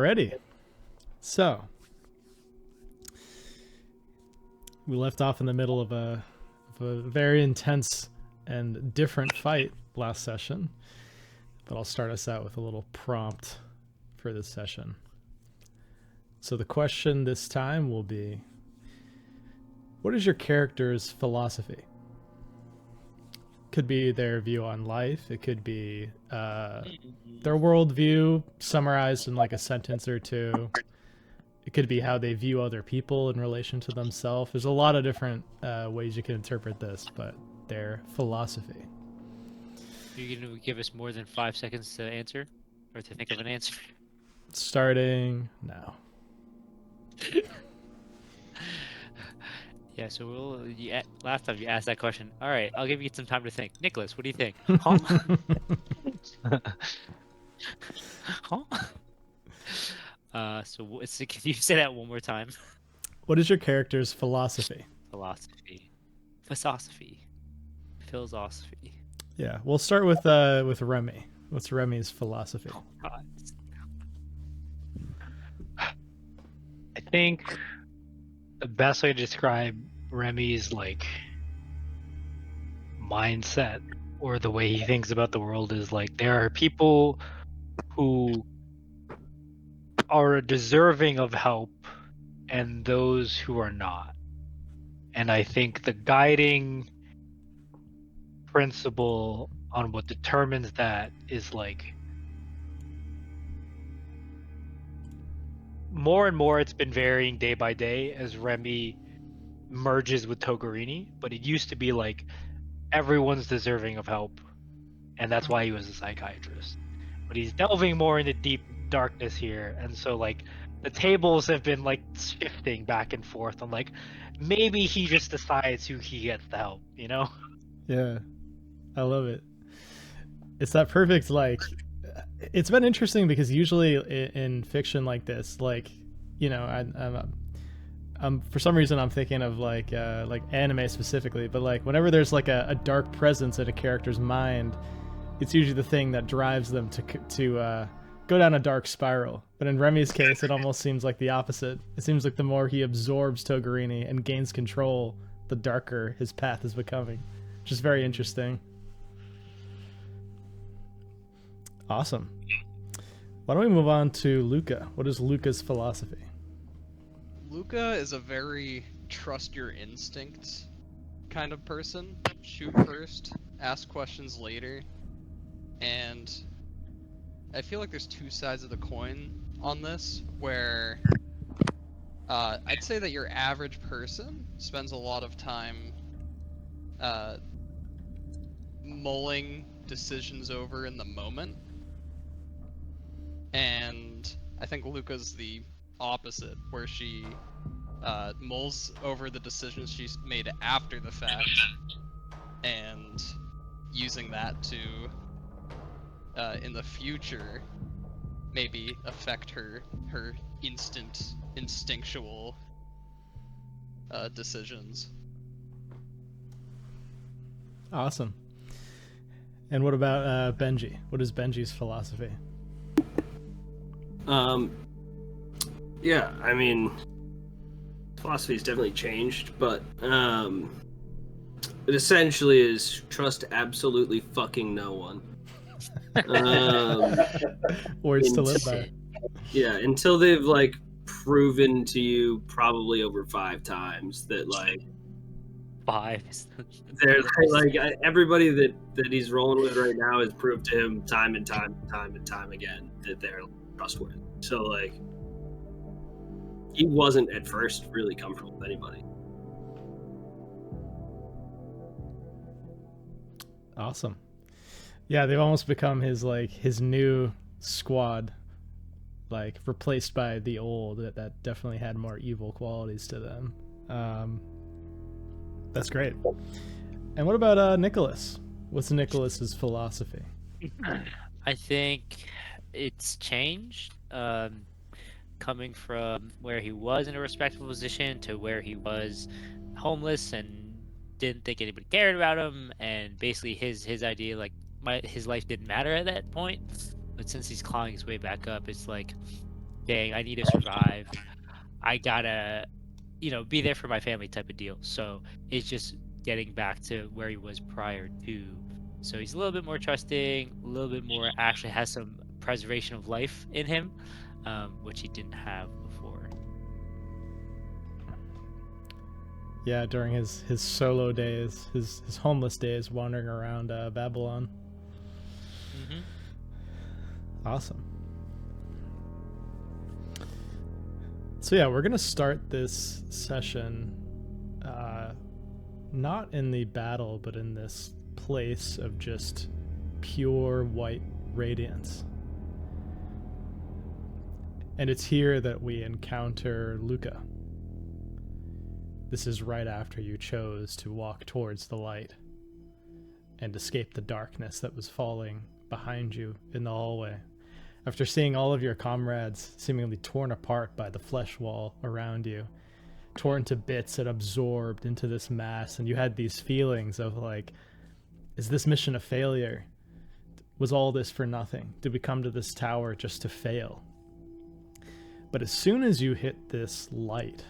Alrighty. So we left off in the middle of a very intense and different fight last session, but I'll start us out with a little prompt for this session. So the question this time will be, what is your character's philosophy? Could be their view on life. It could be their worldview summarized in like a sentence or two. It could be how they view other people in relation to themselves. There's a lot of different ways you can interpret this, but their philosophy. You're going to give us more than 5 seconds to answer or to think of an answer? Starting now. Yeah, so last time you asked that question. All right, I'll give you some time to think. Nicholas, what do you think? Huh? Huh? So can you say that one more time? What is your character's philosophy? Philosophy. Yeah, we'll start with Remy. What's Remy's philosophy? Oh, God. I think the best way to describe Remy's like mindset or the way he thinks about the world is like there are people who are deserving of help and those who are not. And I think the guiding principle on what determines that is like more and more it's been varying day by day as Remy merges with Togarini, but it used to be like everyone's deserving of help and that's why he was a psychiatrist. But he's delving more into deep darkness here, and so like the tables have been like shifting back and forth on like maybe he just decides who he gets the help, you know? Yeah, I love it. It's that perfect, like, it's been interesting because usually in fiction like this, like, you know, I'm for some reason I'm thinking of like anime specifically, but like whenever there's like a dark presence in a character's mind, it's usually the thing that drives them to go down a dark spiral. But in Remy's case, it almost seems like the opposite. It seems like the more he absorbs Togarini and gains control, the darker his path is becoming, which is very interesting. Awesome. Why don't we move on to Luca? What is Luca's philosophy? Luca is a very trust your instincts kind of person. Shoot first, ask questions later. And I feel like there's two sides of the coin on this, where I'd say that your average person spends a lot of time mulling decisions over in the moment. And I think Luca's the opposite, where she mulls over the decisions she's made after the fact and using that to in the future maybe affect her instinctual decisions. Awesome. And what about Benji? What is Benji's philosophy? Yeah, I mean, philosophy's definitely changed, but it essentially is trust absolutely fucking no one. Words to live by. Yeah, until they've like proven to you probably over 5 times that like 5. they're like everybody that he's rolling with right now has proved to him time and time again that they're trustworthy. So like he wasn't at first really comfortable with anybody. Awesome. Yeah, they've almost become his new squad, like replaced by the old that definitely had more evil qualities to them. That's great. And what about Nicholas? What's Nicholas's philosophy? I think it's changed, coming from where he was in a respectable position to where he was homeless and didn't think anybody cared about him, and basically his idea like his life didn't matter at that point. But since he's clawing his way back up, it's like dang, I need to survive. I gotta, be there for my family type of deal. So it's just getting back to where he was prior to. So he's a little bit more trusting, a little bit more actually has some preservation of life in him, which he didn't have before. Yeah, during his solo days, his homeless days wandering around Babylon. Mm-hmm. Awesome. So yeah, we're gonna start this session not in the battle, but in this place of just pure white radiance. And it's here that we encounter Luca. This is right after you chose to walk towards the light and escape the darkness that was falling behind you in the hallway. After seeing all of your comrades seemingly torn apart by the flesh wall around you, torn to bits and absorbed into this mass, and you had these feelings of like, is this mission a failure? Was all this for nothing? Did we come to this tower just to fail? But as soon as you hit this light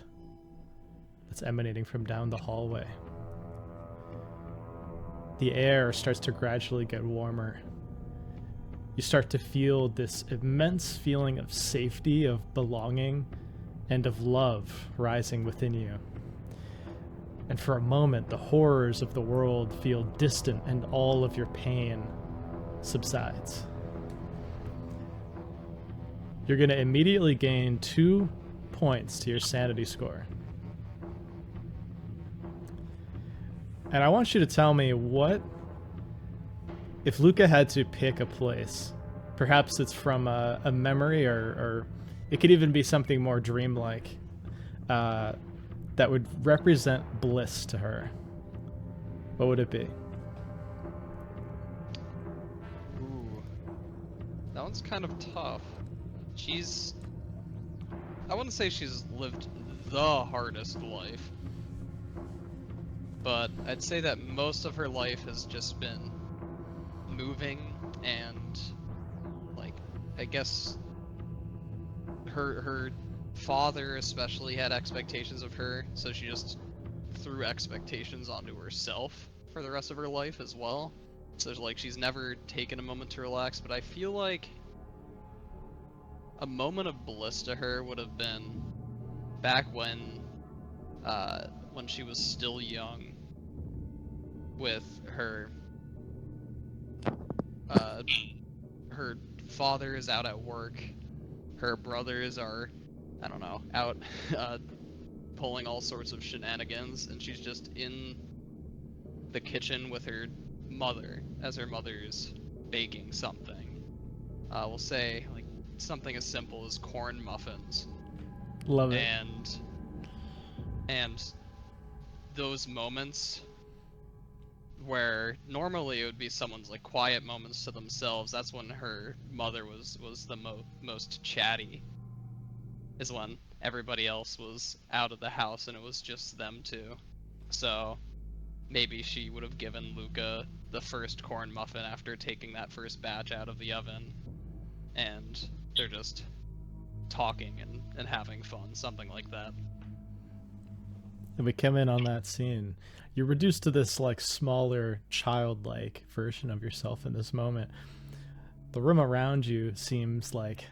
that's emanating from down the hallway, the air starts to gradually get warmer. You start to feel this immense feeling of safety, of belonging, and of love rising within you. And for a moment, the horrors of the world feel distant and all of your pain subsides. You're going to immediately gain 2 points to your sanity score. And I want you to tell me what, if Luca had to pick a place, perhaps it's from a memory or it could even be something more dreamlike, that would represent bliss to her. What would it be? Ooh. That one's kind of tough. I wouldn't say she's lived the hardest life, but I'd say that most of her life has just been moving and, like, I guess her father especially had expectations of her, so she just threw expectations onto herself for the rest of her life as well. So there's like she's never taken a moment to relax, but I feel like a moment of bliss to her would have been back when she was still young, with her her father is out at work, her brothers are, I don't know, out pulling all sorts of shenanigans, and she's just in the kitchen with her mother as her mother's baking something. We'll say like something as simple as corn muffins. Love it. And those moments where normally it would be someone's like quiet moments to themselves, that's when her mother was the most chatty, is when everybody else was out of the house and it was just them two. So maybe she would have given Luca the first corn muffin after taking that first batch out of the oven, and they're just talking and having fun, something like that. And we come in on that scene. You're reduced to this like smaller, childlike version of yourself in this moment. The room around you seems like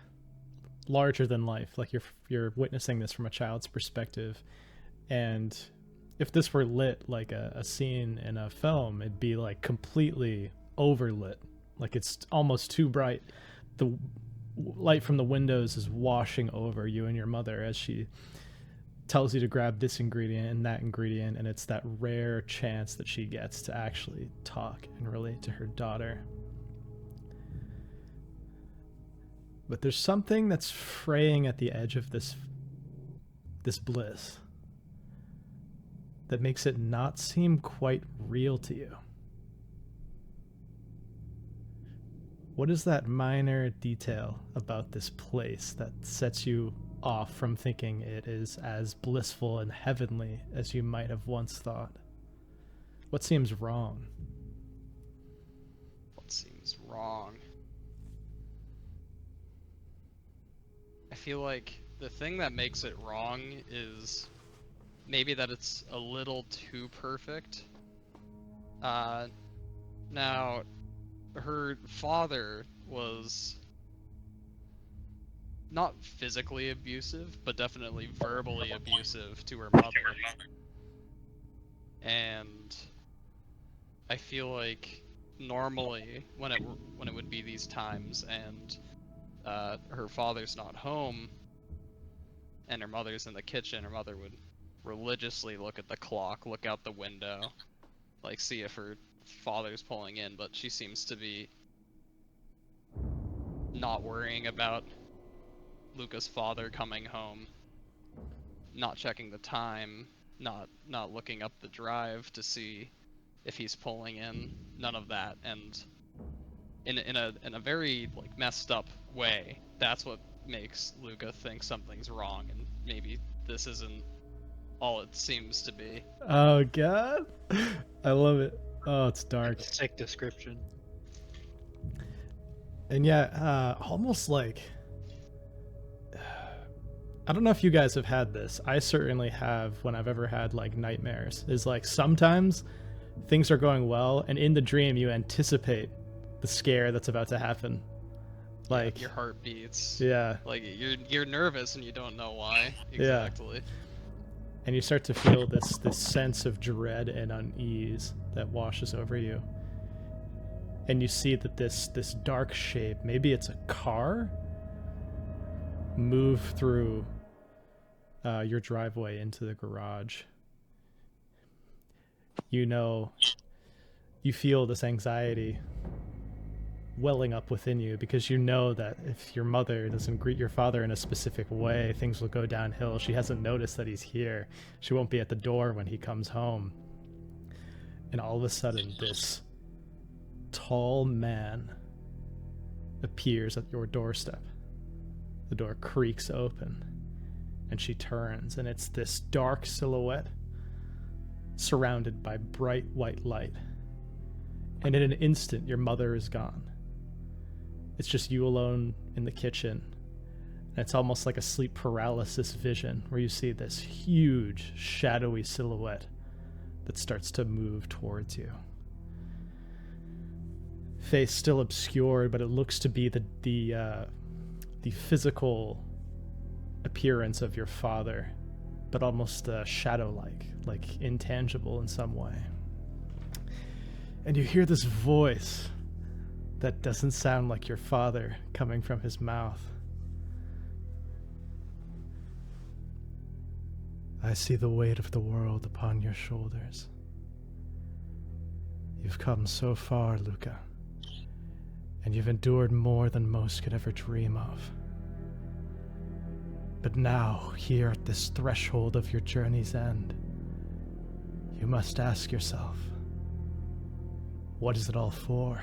larger than life, like you're witnessing this from a child's perspective. And if this were lit like a scene in a film, it'd be like completely overlit, like it's almost too bright. The light from the windows is washing over you and your mother as she tells you to grab this ingredient and that ingredient, and it's that rare chance that she gets to actually talk and relate to her daughter. But there's something that's fraying at the edge of this bliss that makes it not seem quite real to you. What is that minor detail about this place that sets you off from thinking it is as blissful and heavenly as you might have once thought? What seems wrong? What seems wrong? I feel like the thing that makes it wrong is maybe that it's a little too perfect. Now, her father was not physically abusive, but definitely verbally abusive to her mother. And I feel like normally when it would be these times and her father's not home and her mother's in the kitchen, her mother would religiously look at the clock, look out the window, like see if her father's pulling in, but she seems to be not worrying about Luca's father coming home, not checking the time, not looking up the drive to see if he's pulling in, none of that. And in a very like messed up way, that's what makes Luca think something's wrong, and maybe this isn't all it seems to be. Oh god, I love it. Oh, it's dark. Sick description. And yeah, almost like, I don't know if you guys have had this. I certainly have when I've ever had like nightmares. Is like sometimes things are going well, and in the dream you anticipate the scare that's about to happen. Like Your heart beats. yeah, Like you're nervous and you don't know why exactly. and you start to feel this sense of dread and unease that washes over you. And you see that this dark shape, maybe it's a car, move through your driveway into the garage. You know, you feel this anxiety welling up within you because you know that if your mother doesn't greet your father in a specific way, things will go downhill. She hasn't noticed that he's here. She won't be at the door when he comes home. And all of a sudden, this tall man appears at your doorstep. The door creaks open, and she turns, and it's this dark silhouette surrounded by bright white light. And in an instant, your mother is gone. It's just you alone in the kitchen. And it's almost like a sleep paralysis vision where you see this huge, shadowy silhouette that starts to move towards you. Face still obscured, but it looks to be the physical appearance of your father, but almost shadow-like, like intangible in some way. And you hear this voice that doesn't sound like your father coming from his mouth. I see the weight of the world upon your shoulders. You've come so far, Luca, and you've endured more than most could ever dream of. But now, here at this threshold of your journey's end, you must ask yourself, what is it all for?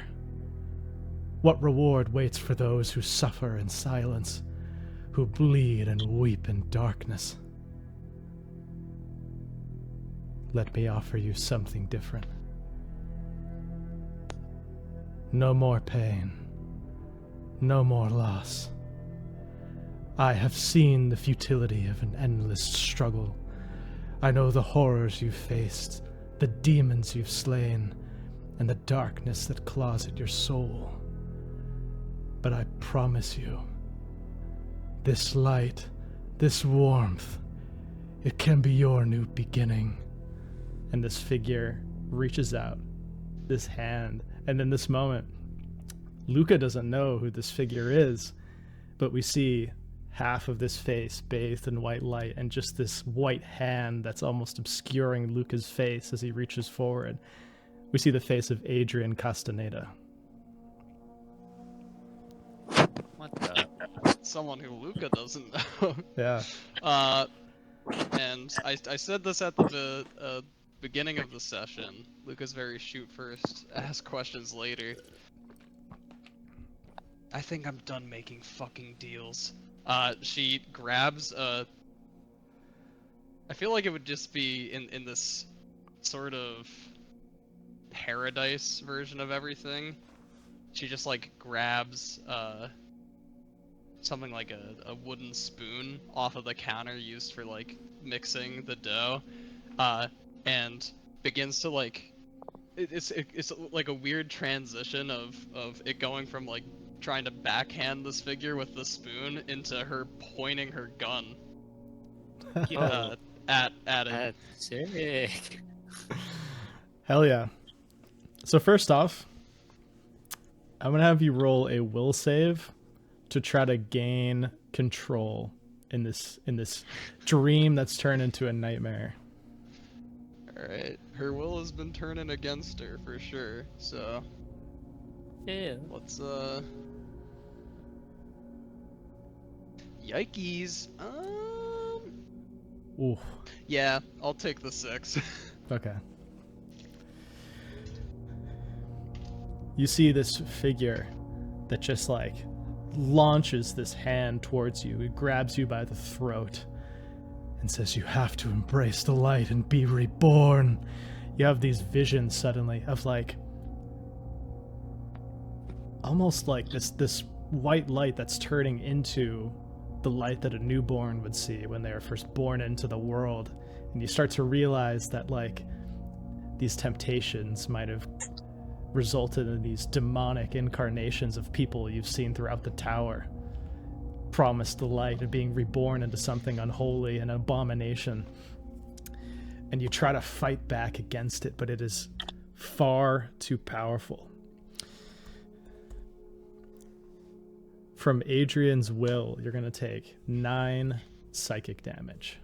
What reward waits for those who suffer in silence, who bleed and weep in darkness? Let me offer you something different. No more pain, no more loss. I have seen the futility of an endless struggle. I know the horrors you've faced, the demons you've slain, and the darkness that claws at your soul. But I promise you, this light, this warmth, it can be your new beginning. And this figure reaches out, this hand, and in this moment, Luca doesn't know who this figure is, but we see half of this face bathed in white light and just this white hand that's almost obscuring Luca's face as he reaches forward. We see the face of Adrian Castaneda. What the? Someone who Luca doesn't know. Yeah. And I said this at the beginning of the session. Luca's very shoot first, ask questions later. I think I'm done making fucking deals. She grabs I feel like it would just be in this sort of paradise version of everything. She just like grabs something like a wooden spoon off of the counter used for like mixing the dough, and begins to like it's like a weird transition of it going from like trying to backhand this figure with the spoon into her pointing her gun Yo, at him. that's sick. Hell yeah. So first off, I'm gonna have you roll a will save to try to gain control in this dream that's turned into a nightmare. All right, her will has been turning against her for sure. So Yeah. let's yikes. Ooh. Yeah, I'll take the 6. Okay. You see this figure that just like launches this hand towards you. It grabs you by the throat and says, "You have to embrace the light and be reborn." You have these visions suddenly of like almost like this white light that's turning into the light that a newborn would see when they are first born into the world. And you start to realize that like these temptations might have resulted in these demonic incarnations of people you've seen throughout the tower, promised the light and being reborn into something unholy and abomination. And you try to fight back against it, but it is far too powerful. From Adrian's will, you're going to take 9 psychic damage.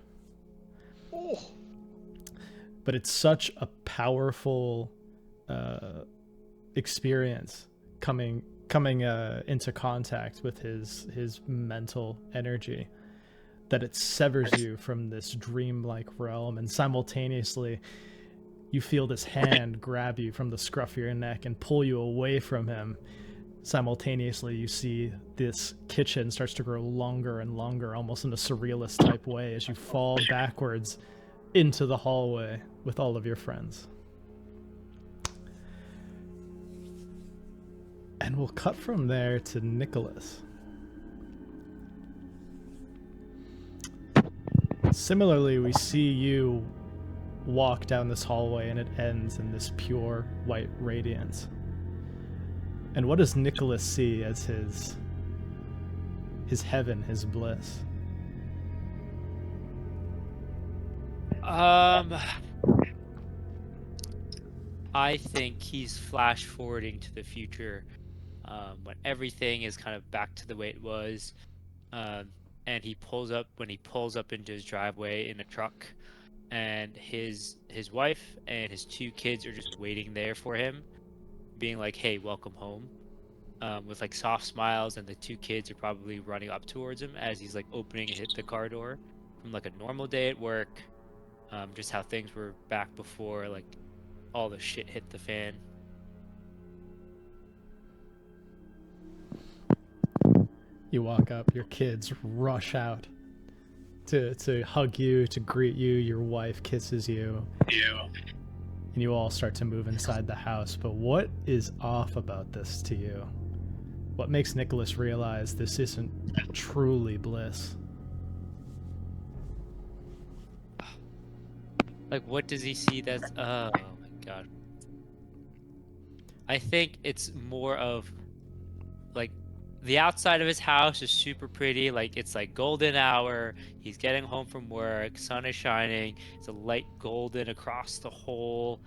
Oh. But it's such a powerful experience coming into contact with his mental energy that it severs you from this dreamlike realm, and simultaneously you feel this hand grab you from the scruff of your neck and pull you away from him. Simultaneously you see this kitchen starts to grow longer and longer, almost in a surrealist type way, as you fall backwards into the hallway with all of your friends. And we'll cut from there to Nicholas. Similarly, we see you walk down this hallway and it ends in this pure white radiance. And what does Nicholas see as his heaven, his bliss? I think he's flash forwarding to the future, when everything is kind of back to the way it was, and he pulls up into his driveway in a truck, and his wife and his 2 kids are just waiting there for him, being like, "Hey, welcome home," with like soft smiles, and the 2 kids are probably running up towards him as he's like opening and hit the car door from like a normal day at work, just how things were back before like all the shit hit the fan. You walk up, your kids rush out to hug you, to greet you, your wife kisses you. And you all start to move inside the house. But what is off about this to you? What makes Nicholas realize this isn't truly bliss? Like, what does he see that's... Oh, my God. I think it's more of, like, the outside of his house is super pretty. Like, it's, like, golden hour. He's getting home from work. Sun is shining. It's a light golden across the whole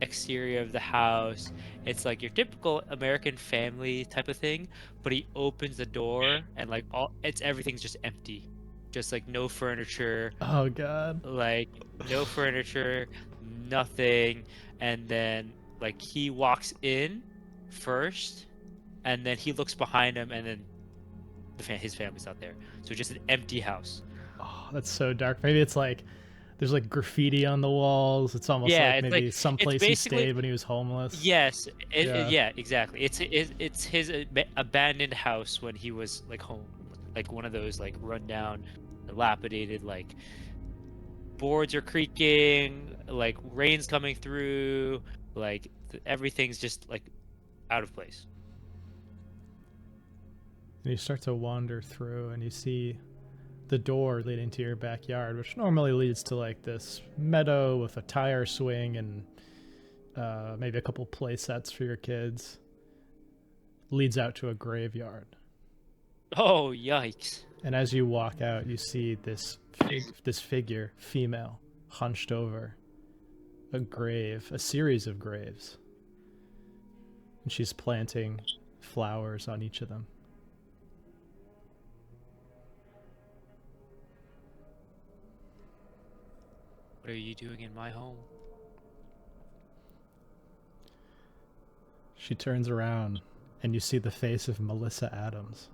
exterior of the house. It's, like, your typical American family type of thing. But he opens the door, and, like, everything's just empty. Just like no furniture. Oh God. Like no furniture, nothing. And then like he walks in first, and then he looks behind him, and then his family's not there. So just an empty house. Oh, that's so dark. Maybe it's like there's like graffiti on the walls. It's almost like maybe someplace he stayed when he was homeless. Yes. Yeah, exactly. It's his abandoned house when he was like home, like one of those like rundown, dilapidated, like boards are creaking, like rain's coming through, like everything's just like out of place. And you start to wander through, and you see the door leading to your backyard, which normally leads to like this meadow with a tire swing and maybe a couple play sets for your kids. Leads out to a graveyard. Oh, yikes. And as you walk out, you see this figure, female, hunched over a grave, a series of graves. And she's planting flowers on each of them. What are you doing in my home? She turns around, and you see the face of Melissa Adams.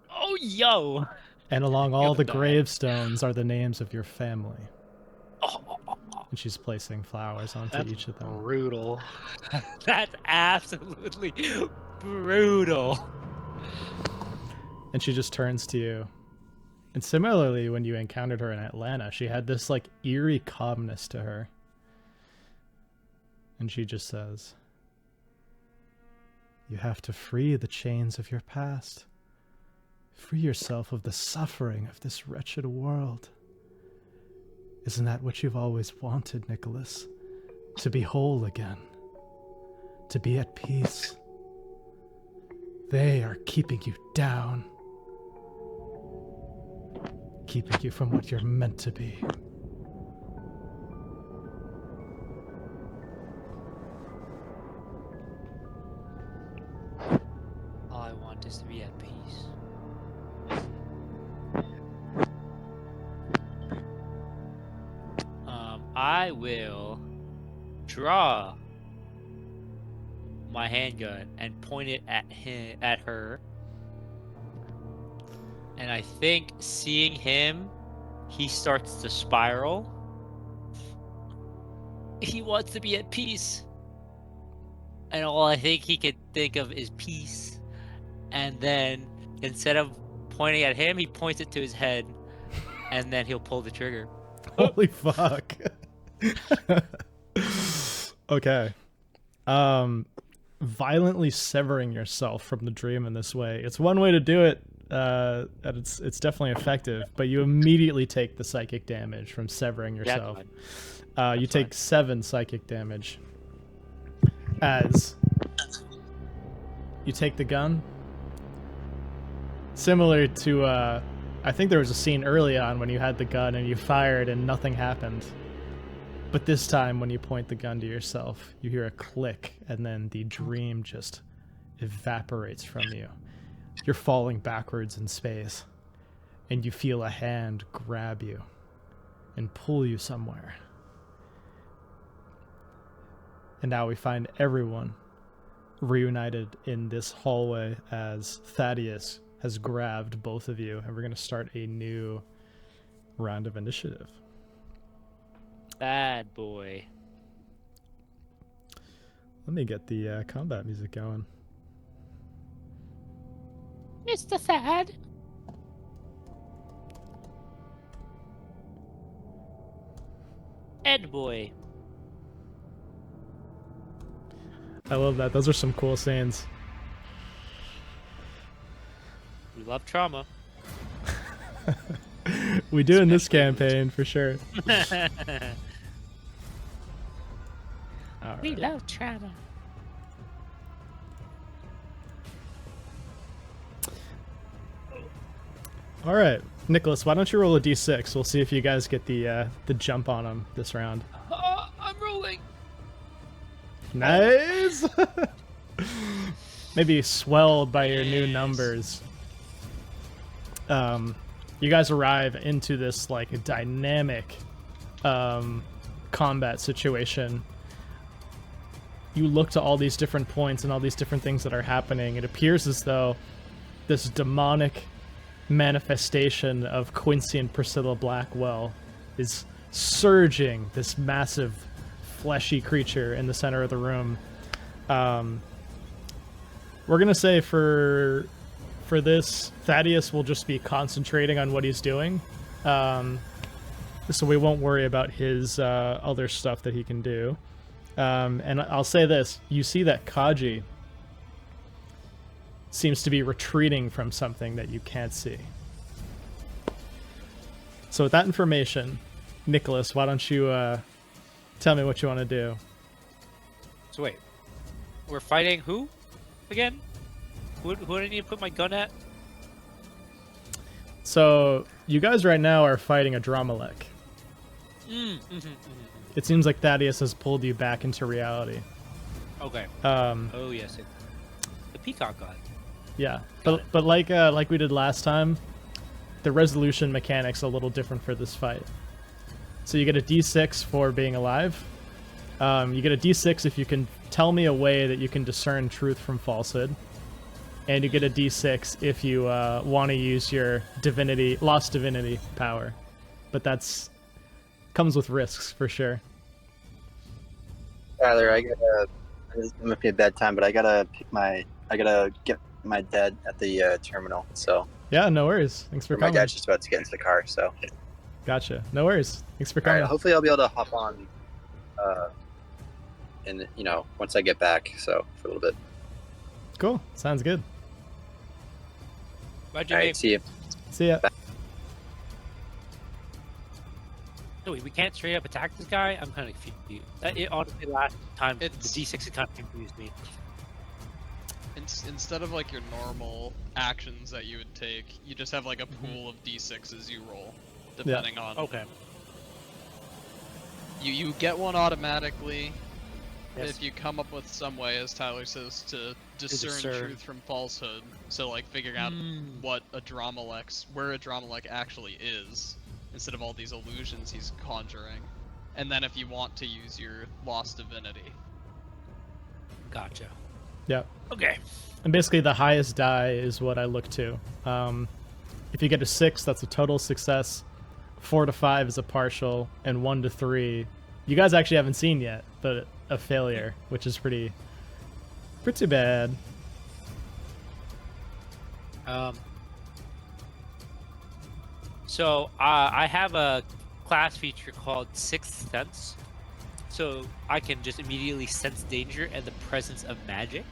Oh, yo! And along all the Good dog. gravestones are the names of your family. Oh, And she's placing flowers onto That's each of them. brutal. that's absolutely brutal. And she just turns to you. And similarly, when you encountered her in Atlanta, she had this like eerie calmness to her. And she just says, "You have to free the chains of your past. Free yourself of the suffering of this wretched world. Isn't that what you've always wanted, Nicholas? To be whole again. To be at peace. They are keeping you down. Keeping you from what you're meant to be." All I want is to be at peace. I will draw my handgun and point it at her. And I think seeing him, he starts to spiral. He wants to be at peace. And all I think he could think of is peace. And then instead of pointing at him, he points it to his head. And then he'll pull the trigger. Holy fuck. Okay. Violently severing yourself from the dream in this way. It's one way to do it, and it's definitely effective, but you immediately take the psychic damage from severing yourself. You take 7 psychic damage as you take the gun. Similar to, I think there was a scene early on when you had the gun and you fired and nothing happened. But this time, when you point the gun to yourself, you hear a click, and then the dream just evaporates from you. You're falling backwards in space, and you feel a hand grab you and pull you somewhere. And now we find everyone reunited in this hallway as Thaddeus has grabbed both of you, and we're going to start a new round of initiative. Bad boy. Let me get the combat music going. Mr. Thad. Ed boy. I love that. Those are some cool scenes. We love trauma. We do in this campaign, for sure. All We right. love trauma. All right, Nicholas, why don't you roll a d6? We'll see if you guys get the jump on him this round. I'm rolling. Nice. Maybe swelled by your new numbers. You guys arrive into this like dynamic combat situation. You look to all these different points and all these different things that are happening. It appears as though this demonic manifestation of Quincy and Priscilla Blackwell is surging this massive fleshy creature in the center of the room. We're gonna say for this, Thaddeus will just be concentrating on what he's doing, so we won't worry about his other stuff that he can do. And I'll say this: you see that Kaji seems to be retreating from something that you can't see. So with that information, Nicholas, why don't you tell me what you want to do? So wait, we're fighting who again? Who do I need to put my gun at? So you guys right now are fighting a Dramalek. It seems like Thaddeus has pulled you back into reality. Okay. Oh yes, the Peacock God. Yeah, Got but like we did last time, the resolution mechanic's a little different for this fight. So you get a D6 for being alive. You get a D6 if you can tell me a way that you can discern truth from falsehood. And you get a D6 if you want to use your lost divinity power. But that's comes with risks for sure. Tyler, this might be a bad time, but I gotta get my dad at the terminal. So Yeah, no worries. Thanks for my coming. dad's just about to get into the car. So Gotcha. No worries. Thanks for all coming. right, hopefully I'll be able to hop on, and once I get back. So for a little bit. Cool. Sounds good. Bye, All Jimmy. right, see you. See ya. No, wait, we can't straight up attack this guy. I'm kind of confused. It honestly last time the D6 had kind of confused me. Instead of like your normal actions that you would take, you just have like a pool of d6s you roll, depending on. Okay. You get one automatically. Yes. If you come up with some way, as Tyler says, to discern discern. truth from falsehood, so like figuring out where a Dramalek actually is, instead of all these illusions he's conjuring, and then if you want to use your lost divinity. Gotcha. Yeah. Okay. And basically the highest die is what I look to. If you get a 6, that's a total success. 4 to 5 is a partial, and 1 to 3, you guys actually haven't seen yet, but a failure, which is pretty bad. So I have a class feature called Sixth Sense, so I can just immediately sense danger and the presence of magic.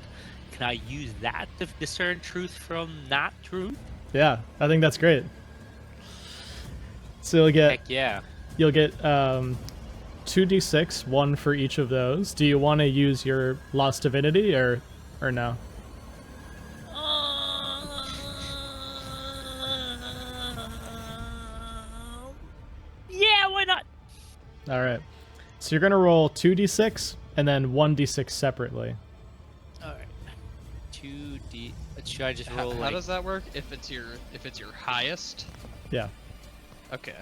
Can I use that to discern truth from not truth? Yeah, I think that's great. So Heck yeah. you'll get 2d6, 1 for each of those. Do you want to use your lost divinity or no? Yeah, why not? All right. So you're going to roll 2d6 and then 1d6 separately. All right. 2D. Should I just roll How does that work? If it's your highest? Yeah. Okay.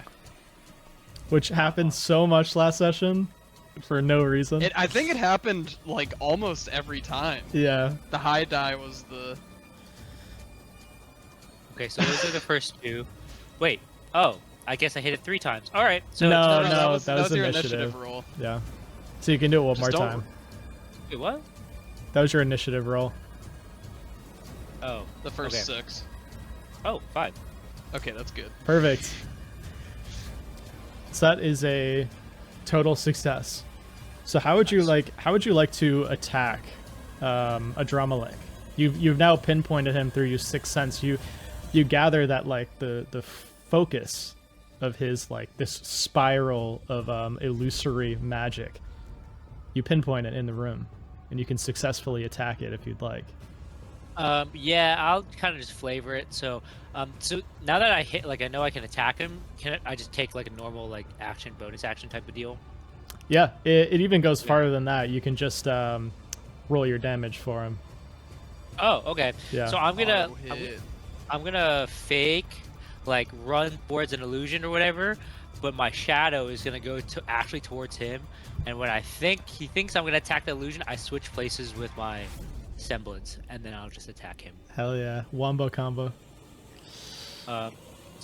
Which happened so much last session for no reason. I think it happened like almost every time. Yeah. The high die was the. Okay, so those are the first two. Wait. Oh, I guess I hit it 3 times. All right. So No, it's no. not- that was your initiative. roll. Yeah. So you can do it one Just more don't- time. Wait, what? That was your initiative roll. Oh. The first Okay. 6. Oh, 5. Okay, that's good. Perfect. So that is a total success. So how would you like to attack a Dramalek? You've now pinpointed him through your sixth sense. You gather that like the focus of his like this spiral of illusory magic. You pinpoint it in the room, and you can successfully attack it if you'd like. Yeah, I'll kind of just flavor it. So now that I know I can attack him, can I just take like a normal like action, bonus action type of deal? Yeah, it even goes farther than that. You can just roll your damage for him. Oh, okay. Yeah. So I'm gonna Auto hit. I'm gonna fake like run towards an illusion or whatever, but my shadow is gonna go actually towards him. And when he thinks I'm gonna attack the illusion, I switch places with my semblance, and then I'll just attack him. Hell yeah, wombo combo. So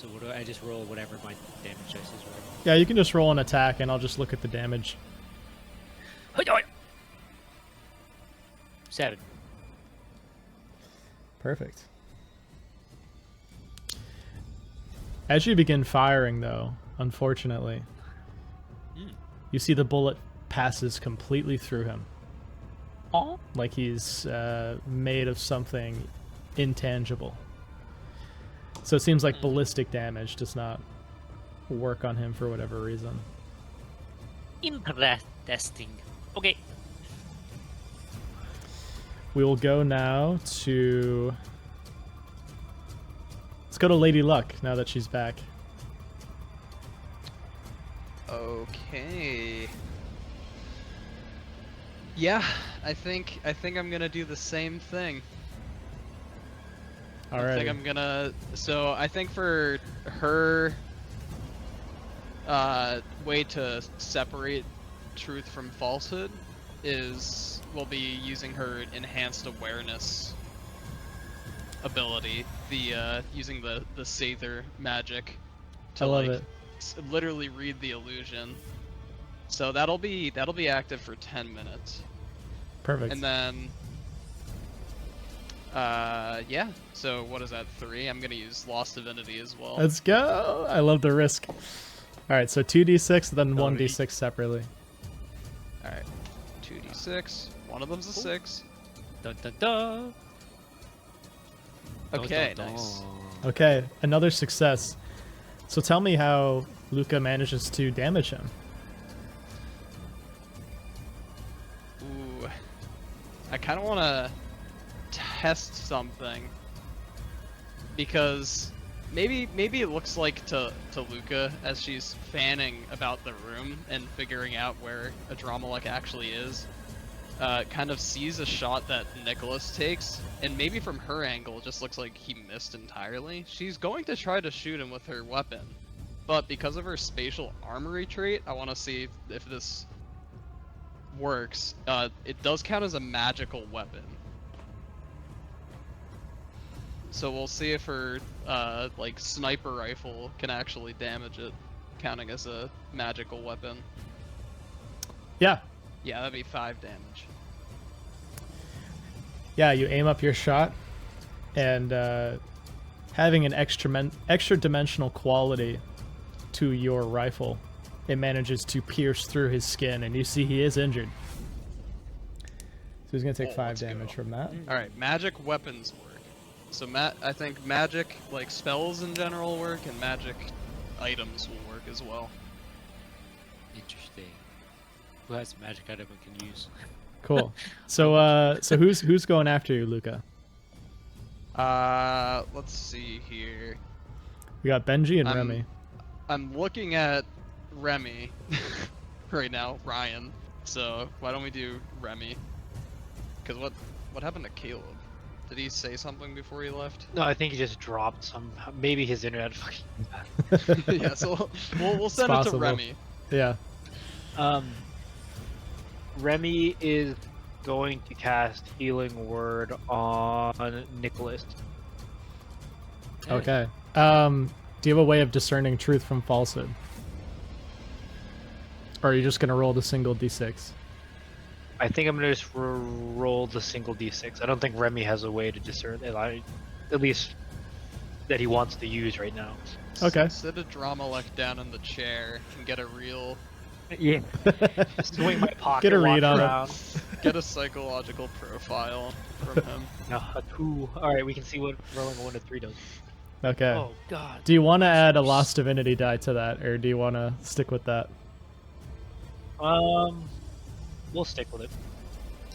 what do I just roll whatever my damage dice is? Whatever. Yeah, you can just roll an attack, and I'll just look at the damage. 7. Perfect. As you begin firing, though, unfortunately, you see the bullet passes completely through him. Oh. Like he's made of something intangible. So it seems like ballistic damage does not work on him for whatever reason. Interesting. Okay. We will go now to... Let's go to Lady Luck now that she's back. Okay. Yeah, I think I'm gonna do the same thing. I think Alrighty. I'm gonna. So I think for her, way to separate truth from falsehood is we'll be using her enhanced awareness ability, the using the Sather magic to I love it. literally read the illusion. So that'll be active for 10 minutes. Perfect. And then yeah, so what is that, 3? I'm gonna use Lost Divinity as well. Let's go! I love the risk. Alright, so 2d6, then Sorry. 1d6 separately. Alright, 2d6, one of them's a 6. Dun dun dun. Okay, Dun, dun, nice. dun. Okay, another success. So tell me how Luca manages to damage him. Ooh, I kind of want to test something because maybe it looks like to Luca as she's fanning about the room and figuring out where Adramelech actually is. Kind of sees a shot that Nicholas takes, and maybe from her angle it just looks like he missed entirely. She's going to try to shoot him with her weapon, but because of her spatial armory trait, I want to see if this works. It does count as a magical weapon, so we'll see if her like sniper rifle can actually damage it, counting as a magical weapon. Yeah. Yeah, that'd be 5 damage. Yeah, you aim up your shot, and having an extra dimensional quality to your rifle, it manages to pierce through his skin, and you see he is injured. So he's gonna take 5 let's damage go. from that. All right, magic weapons work. So I think magic, like spells in general, work, and magic items will work as well. Interesting. Who has a magic item we can use? Cool. So so who's going after you, Luca? Let's see here. We got Benji and I'm- Remy. I'm looking at Remy right now, Ryan. So why don't we do Remy? Because what happened to Caleb? Did he say something before he left? No, I think he just dropped some. Maybe his internet fucking bad. Yeah, so we'll send it to possible. Remy. Yeah. Remy is going to cast Healing Word on Nicholas. Okay. Do you have a way of discerning truth from falsehood? Or are you just gonna roll the single d6? I think I'm gonna just roll the single d6. I don't think Remy has a way to discern it, at least that he wants to use right now. Okay. Sit a Dramalek down in the chair and get a real, Yeah. Swing my pocket. Get a read walk on it. around. get a psychological profile from him. No, a 2. All right, we can see what rolling a 1 to 3 does. Okay. Oh God. Do you want to add a Lost Divinity die to that, or do you want to stick with that? We'll stick with it.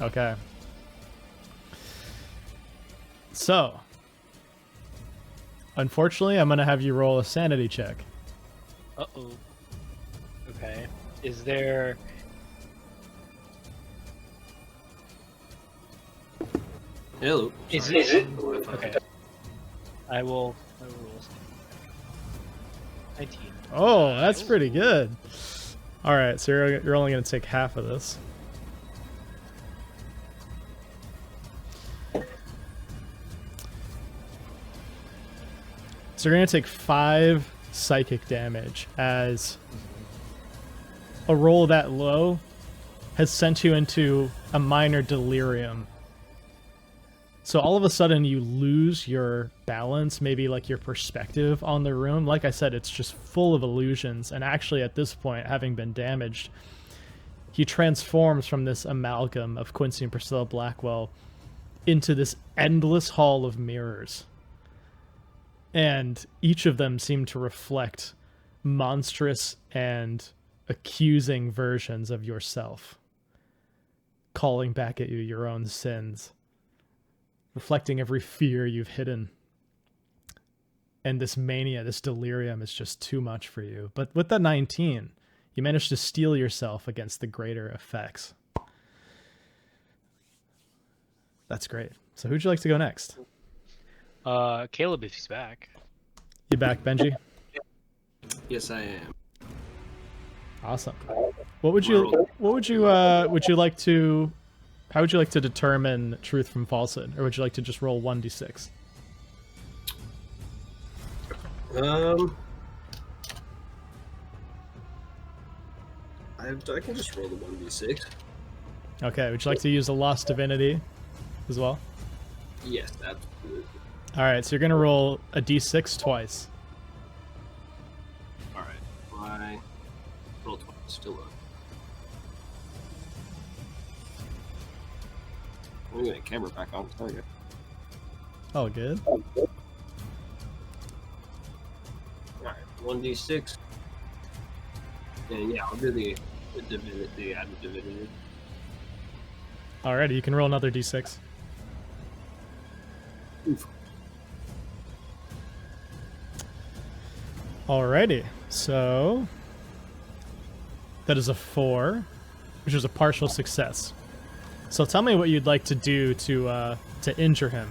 Okay. So, unfortunately, I'm going to have you roll a sanity check. Uh-oh. Okay. Is there... Hello. Is Sorry. it? Okay. I will roll a 19. Oh, that's pretty good. All right, so you're only going to take half of this. So you're going to take 5 psychic damage as a roll that low has sent you into a minor delirium. So all of a sudden you lose your balance, maybe like your perspective on the room. Like I said, it's just full of illusions. And actually at this point, having been damaged, he transforms from this amalgam of Quincy and Priscilla Blackwell into this endless hall of mirrors. And each of them seem to reflect monstrous and accusing versions of yourself, calling back at you your own sins, reflecting every fear you've hidden. And this mania, this delirium is just too much for you. But with the 19, you managed to steel yourself against the greater effects. That's great. So who'd you like to go next? Caleb, if he's back. You back, Benji? Yes, I am. Awesome. What would you like to, how would you like to determine truth from falsehood? Or would you like to just roll 1d6? I can just roll the 1d6. Okay, would you like to use a lost divinity as well? Yes, absolutely. Alright, so you're gonna roll a d6 twice. Alright, I roll twice, still up. I'm gonna get the camera back on. There we go. Oh, good. Alright, 1d6. And yeah, I'll do the divinity, add the divinity. Alrighty, you can roll another d6. Oof. Alrighty, so that is a 4, which is a partial success. So tell me what you'd like to do to injure him.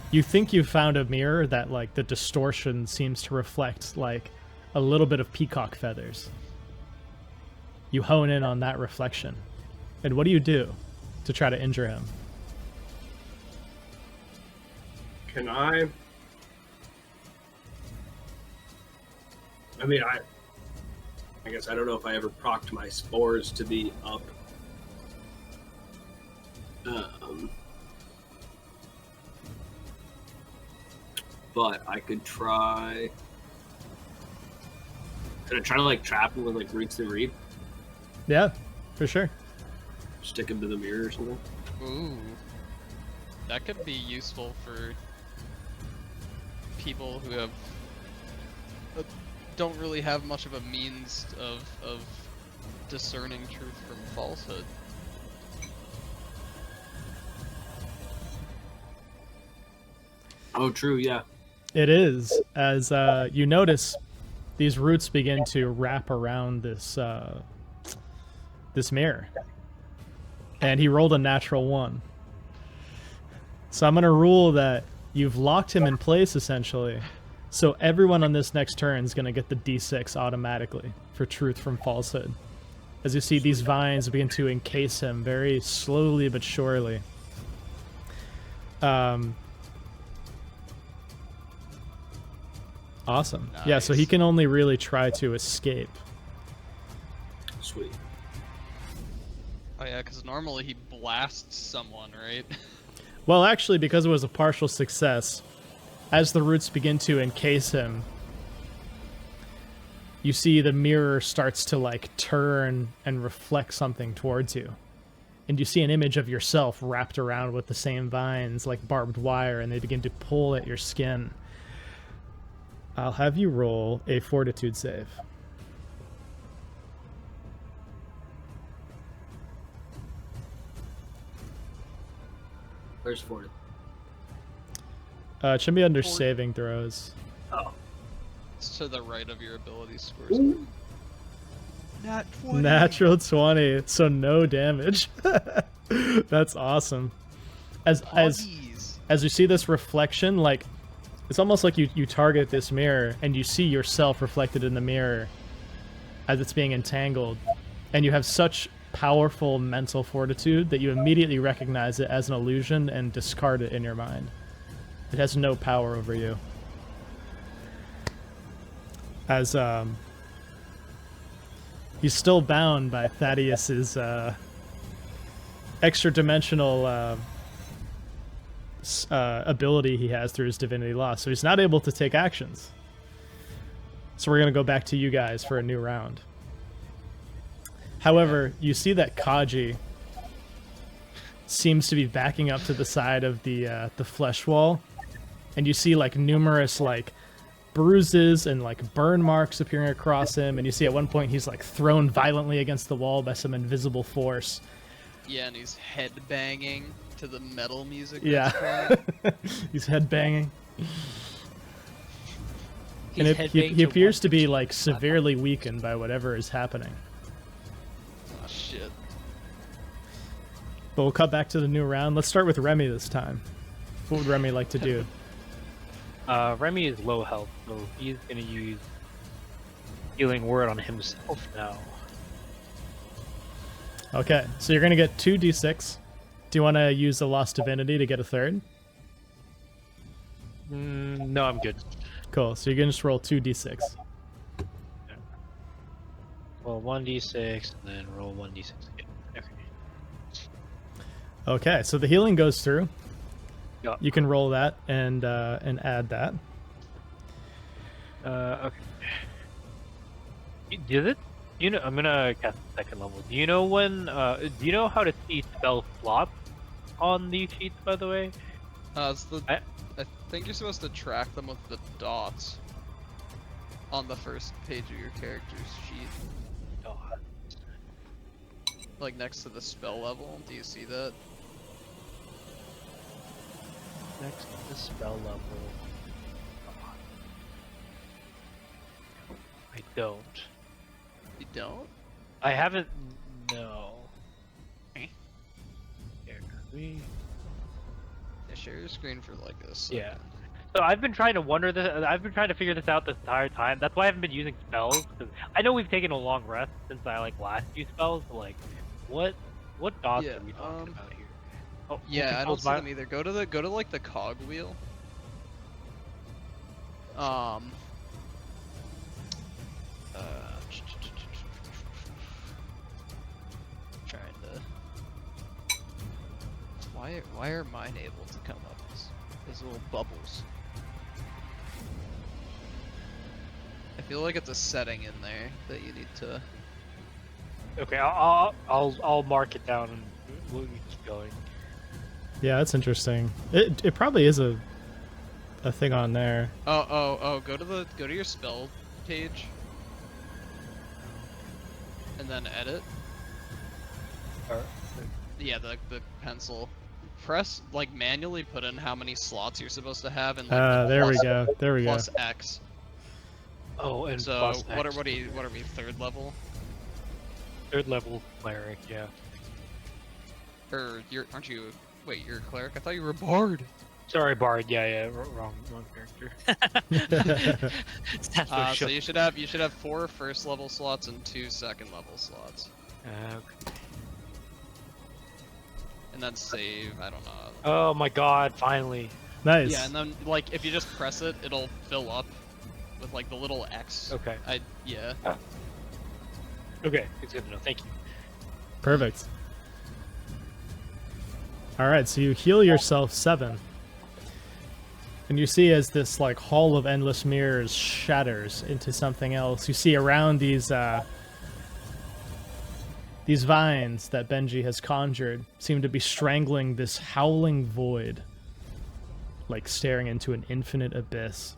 You think you found a mirror that, like, the distortion seems to reflect, like, a little bit of peacock feathers. You hone in on that reflection. And what do you do to try to injure him? Can I mean, I guess I don't know if I ever procced my spores to be up. But I could try. Could I try to like trap him with like roots to reap? Yeah, for sure. Stick him to the mirror or something? Ooh. That could be useful for people who have don't really have much of a means of discerning truth from falsehood. Oh, true, yeah. It is, as you notice, these roots begin to wrap around this this mirror. And he rolled a natural 1. So I'm going to rule that you've locked him in place, essentially. So everyone on this next turn is going to get the d6 automatically for truth from falsehood. As you see, these vines begin to encase him very slowly but surely. Awesome. Nice. Yeah, so he can only really try to escape. Sweet. Oh yeah, because normally he blasts someone, right? Well, actually, because it was a partial success, as the roots begin to encase him, you see the mirror starts to, like, turn and reflect something towards you. And you see an image of yourself wrapped around with the same vines, like barbed wire, and they begin to pull at your skin. I'll have you roll a fortitude save. Where's Ford? It should be under Fort- saving throws. Oh. It's to the right of your ability scores. Ooh. Nat 20. Natural 20, so no damage. That's awesome. As you see this reflection, like, it's almost like you target this mirror and you see yourself reflected in the mirror as it's being entangled, and you have such powerful mental fortitude that you immediately recognize it as an illusion and discard it in your mind. It has no power over you. As he's still bound by Thaddeus's extra-dimensional ability he has through his divinity loss, so he's not able to take actions. So we're going to go back to you guys for a new round. However, you see that Kaji seems to be backing up to the side of the flesh wall, and you see like numerous like bruises and like burn marks appearing across him, and you see at one point he's like thrown violently against the wall by some invisible force. Yeah, and he's head banging to the metal music. Yeah. He's headbanging. And he appears to be like severely weakened by whatever is happening. Oh shit. But we'll cut back to the new round. Let's start with Remy this time. What would Remy like to do? Remy is low health, so he's gonna use healing word on himself now. Okay, so you're gonna get 2d6. Do you want to use the Lost Divinity to get a third? No, I'm good. Cool, so you're gonna just roll 2d6. Roll 1d6 and then roll 1d6 again. Okay. Okay, so the healing goes through. Yeah. You can roll that and add that. Okay. Did it? You know, I'm gonna cast second level. Do you know when? Do you know how to see spell slots on these sheets? By the way. It's the. I think you're supposed to track them with the dots on the first page of your character's sheet. Like next to the spell level. Do you see that? Next to the spell level. I don't. You don't? I haven't. No. Eh? Here, we. Yeah, share your screen for like a second. Yeah. So I've been trying to wonder this. I've been trying to figure this out this entire time. That's why I haven't been using spells. Because I know we've taken a long rest since I like last used spells. But like, what dots Yeah, are we talking about here? Oh, Yeah, I don't see them either. Go to like the cog wheel. Trying to. Why are mine able to come up as little bubbles? I feel like it's a setting in there that you need to. Okay, I'll mark it down and we'll keep going. Yeah, that's interesting. It probably is a thing on there. Oh, go to your spell page. And then edit. Alright. Yeah, the pencil. Press, like, manually put in how many slots you're supposed to have and like There we go. There we go. plus X. Oh, and So plus what X. are we, third level? Third level cleric, yeah. Or aren't you? Wait, you're a cleric? I thought you were a bard. Sorry, Bard. Yeah, wrong character. So you should have 4 first level slots and 2 second level slots. Okay. And then save. I don't know. Oh my God! Finally. Nice. Yeah, and then like if you just press it, it'll fill up with like the little X. Okay. Yeah. Okay, it's good to know. Thank you. Perfect. Alright, so you heal yourself 7. And you see as this like hall of endless mirrors shatters into something else, you see around these vines that Benji has conjured seem to be strangling this howling void, like staring into an infinite abyss.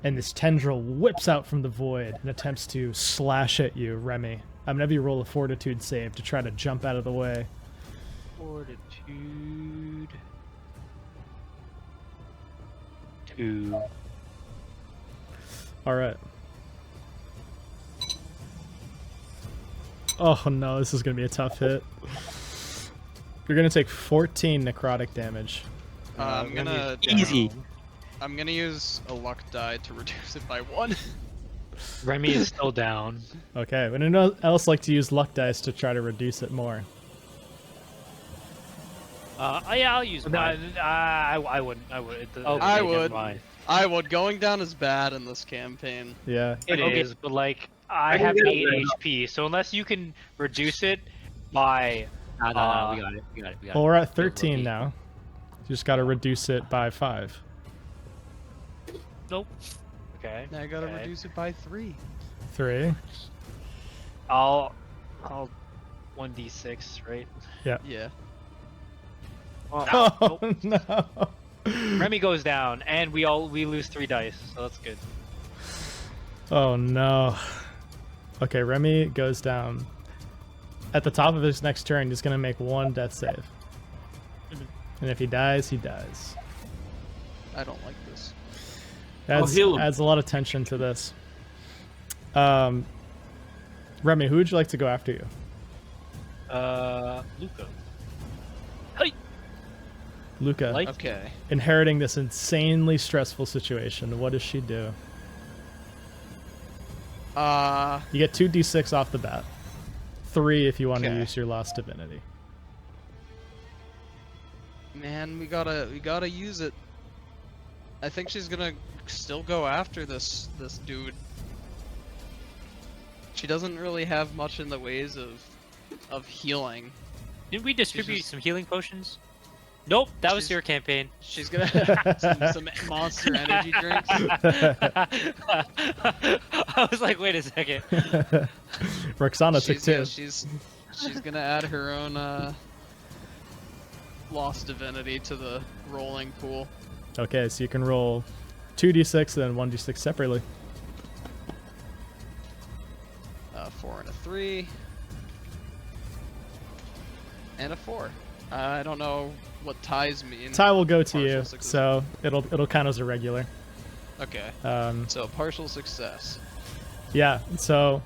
And this tendril whips out from the void and attempts to slash at you, Remy. I'm gonna have you roll a fortitude save to try to jump out of the way. Fortitude. 2. Alright. Oh no, this is gonna be a tough hit. You're gonna take 14 necrotic damage. I'm gonna easy. I'm gonna use a luck die to reduce it by 1. Remy is still down. Okay, would anyone else like to use luck dice to try to reduce it more? Yeah, I'll use mine. I wouldn't. I would. I would. I would. Going down is bad in this campaign. Yeah. It is, but like I have 8 HP, so unless you can reduce it by. No, we got it. Well, we're at 13 now. You just gotta reduce it by 5. Nope. Okay. Now I gotta reduce it by 3. 3. I'll 1d6, right? Yeah. Oh no. Remy goes down, and we lose 3 dice, so that's good. Oh no. Okay, Remy goes down. At the top of his next turn, he's gonna make 1 death save. And if he dies, he dies. I don't like this. heal him. Adds a lot of tension to this. Remy, who would you like to go after you? Luca. Luca, Like- Okay. inheriting this insanely stressful situation. What does she do? You get 2d6 off the bat. 3 if you want to Okay. use your Lost Divinity. Man, we gotta use it. I think she's gonna still go after this dude. She doesn't really have much in the ways of healing. Didn't we distribute just- some healing potions? Nope, that was She's- your campaign. She's gonna have some monster energy drinks. I was like, wait a second. Roxana took 2. She's gonna add her own Lost Divinity to the rolling pool. Okay, so you can roll 2d6 and then 1d6 separately. 4 and a 3. And a 4. I don't know what ties mean. Tie will go to Partial you, success. so it'll count as a regular. Okay. Um, So partial success. yeah, so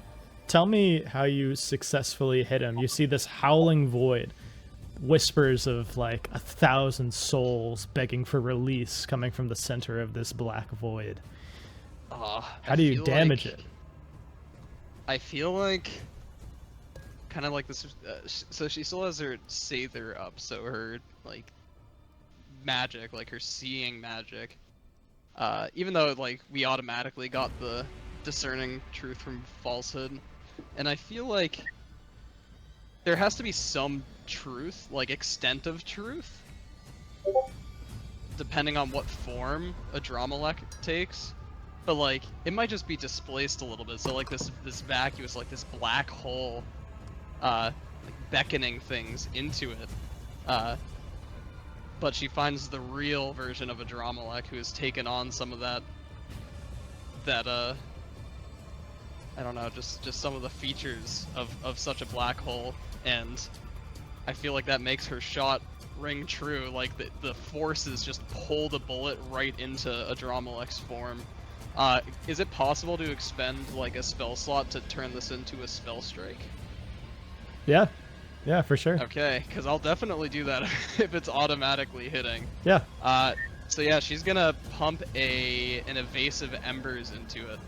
tell me how you successfully hit him. You see this howling void, whispers of like 1,000 souls begging for release coming from the center of this black void. How do you damage it? I feel like kind of like this. So she still has her Sather up, so her like magic, like her seeing magic. Even though like we automatically got the discerning truth from falsehood, and I feel like there has to be some truth, like extent of truth, depending on what form a Dramalek takes. But like, it might just be displaced a little bit. So like this vacuous, like this black hole, like beckoning things into it. But she finds the real version of a Dramalek who has taken on some of that I don't know, just some of the features of such a black hole, and I feel like that makes her shot ring true. Like the forces just pull the bullet right into a Dramalek's form. Is it possible to expend like a spell slot to turn this into a spell strike? Yeah, for sure. Okay, because I'll definitely do that if it's automatically hitting. Yeah, So yeah, she's gonna pump an evasive embers into it.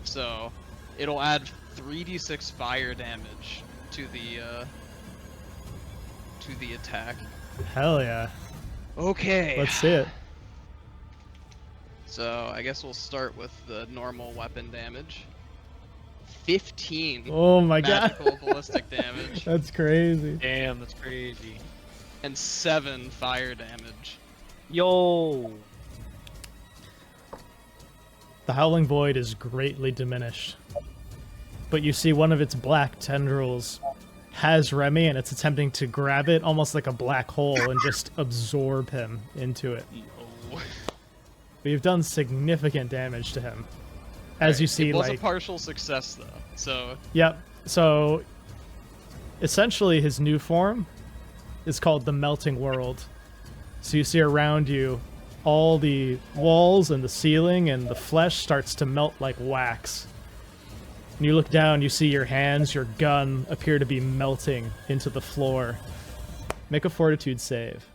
So it'll add 3d6 fire damage to the attack. hell yeah. Okay. Let's see it. So I guess we'll start with the normal weapon damage. 15 Oh my god. magical ballistic damage That's crazy. Damn, that's crazy. and 7 fire damage. Yo. The howling void is greatly diminished. But you see one of its black tendrils has Remy, and it's attempting to grab it almost like a black hole and just absorb him into it. Yo. But you've done significant damage to him. As you see, it was like... a partial success though. So Yep. So, essentially, his new form is called the Melting World. So you see around you, all the walls and the ceiling and the flesh starts to melt like wax. When you look down, you see your hands, your gun appear to be melting into the floor. Make a fortitude save.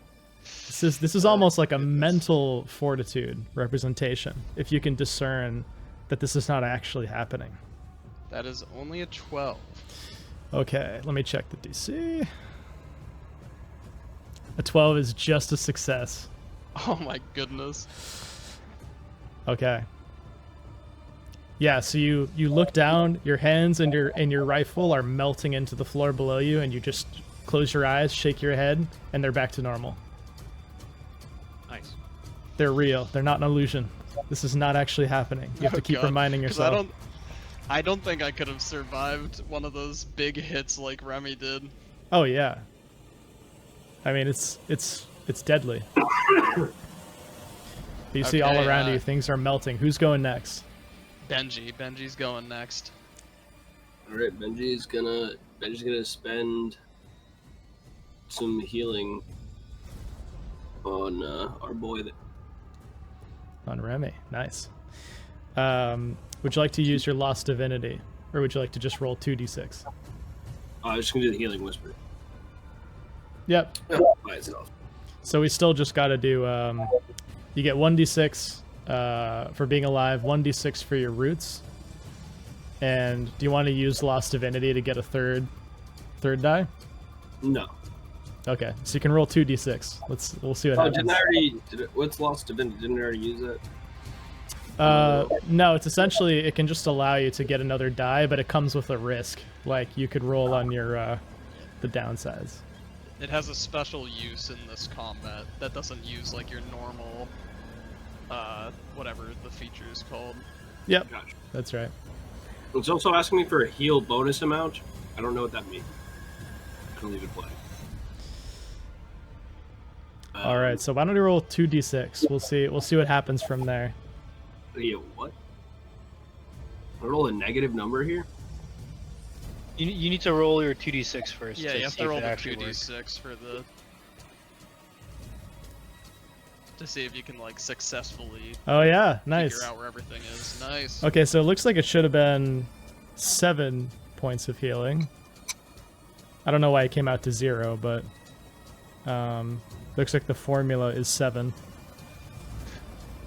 This is almost like a mental fortitude representation, if you can discern that this is not actually happening. that is only a 12. Okay, let me check the DC. A 12 is just a success. Oh my goodness. Okay. Yeah, so you look down, your hands and your rifle are melting into the floor below you, and you just close your eyes, shake your head, and they're back to normal. Nice. They're real. They're not an illusion. This is not actually happening. You have to Oh, keep God. reminding 'Cause yourself. I don't think I could have survived one of those big hits like Remy did. Oh yeah. I mean, it's It's deadly. You see all Okay, around you, things are melting. Who's going next? Benji's going next. All right, Benji's gonna spend some healing on our boy. On Remy. Nice. Would you like to use your Lost Divinity? Or would you like to just roll 2d6? I was just gonna do the healing whisper Yep. by itself. So we still just got to do. You get 1d6 for being alive, 1d6 for your roots. And do you want to use Lost Divinity to get a third die? No. Okay, so you can roll 2d6. We'll see what Oh, happens. didn't I already? What's Lost Divinity? Didn't I already use that? No, it's essentially it can just allow you to get another die, but it comes with a risk. Like you could roll on your the downsides. It has a special use in this combat that doesn't use like your normal, whatever the feature is called. Yep, Gotcha. that's right. It's also asking me for a heal bonus amount. I don't know what that means. I'll leave it blank. All right, so why don't we roll 2d6? We'll see what happens from there. Yeah, what? I roll a negative number here? You need to roll your 2d6 first. Yeah, you have see to if roll it the actually works. 2d6 for the to see if you can like successfully Oh yeah, nice. figure out where everything is. Nice. Okay, so it looks like it should have been 7 points of healing. I don't know why it came out to 0, but looks like the formula is 7.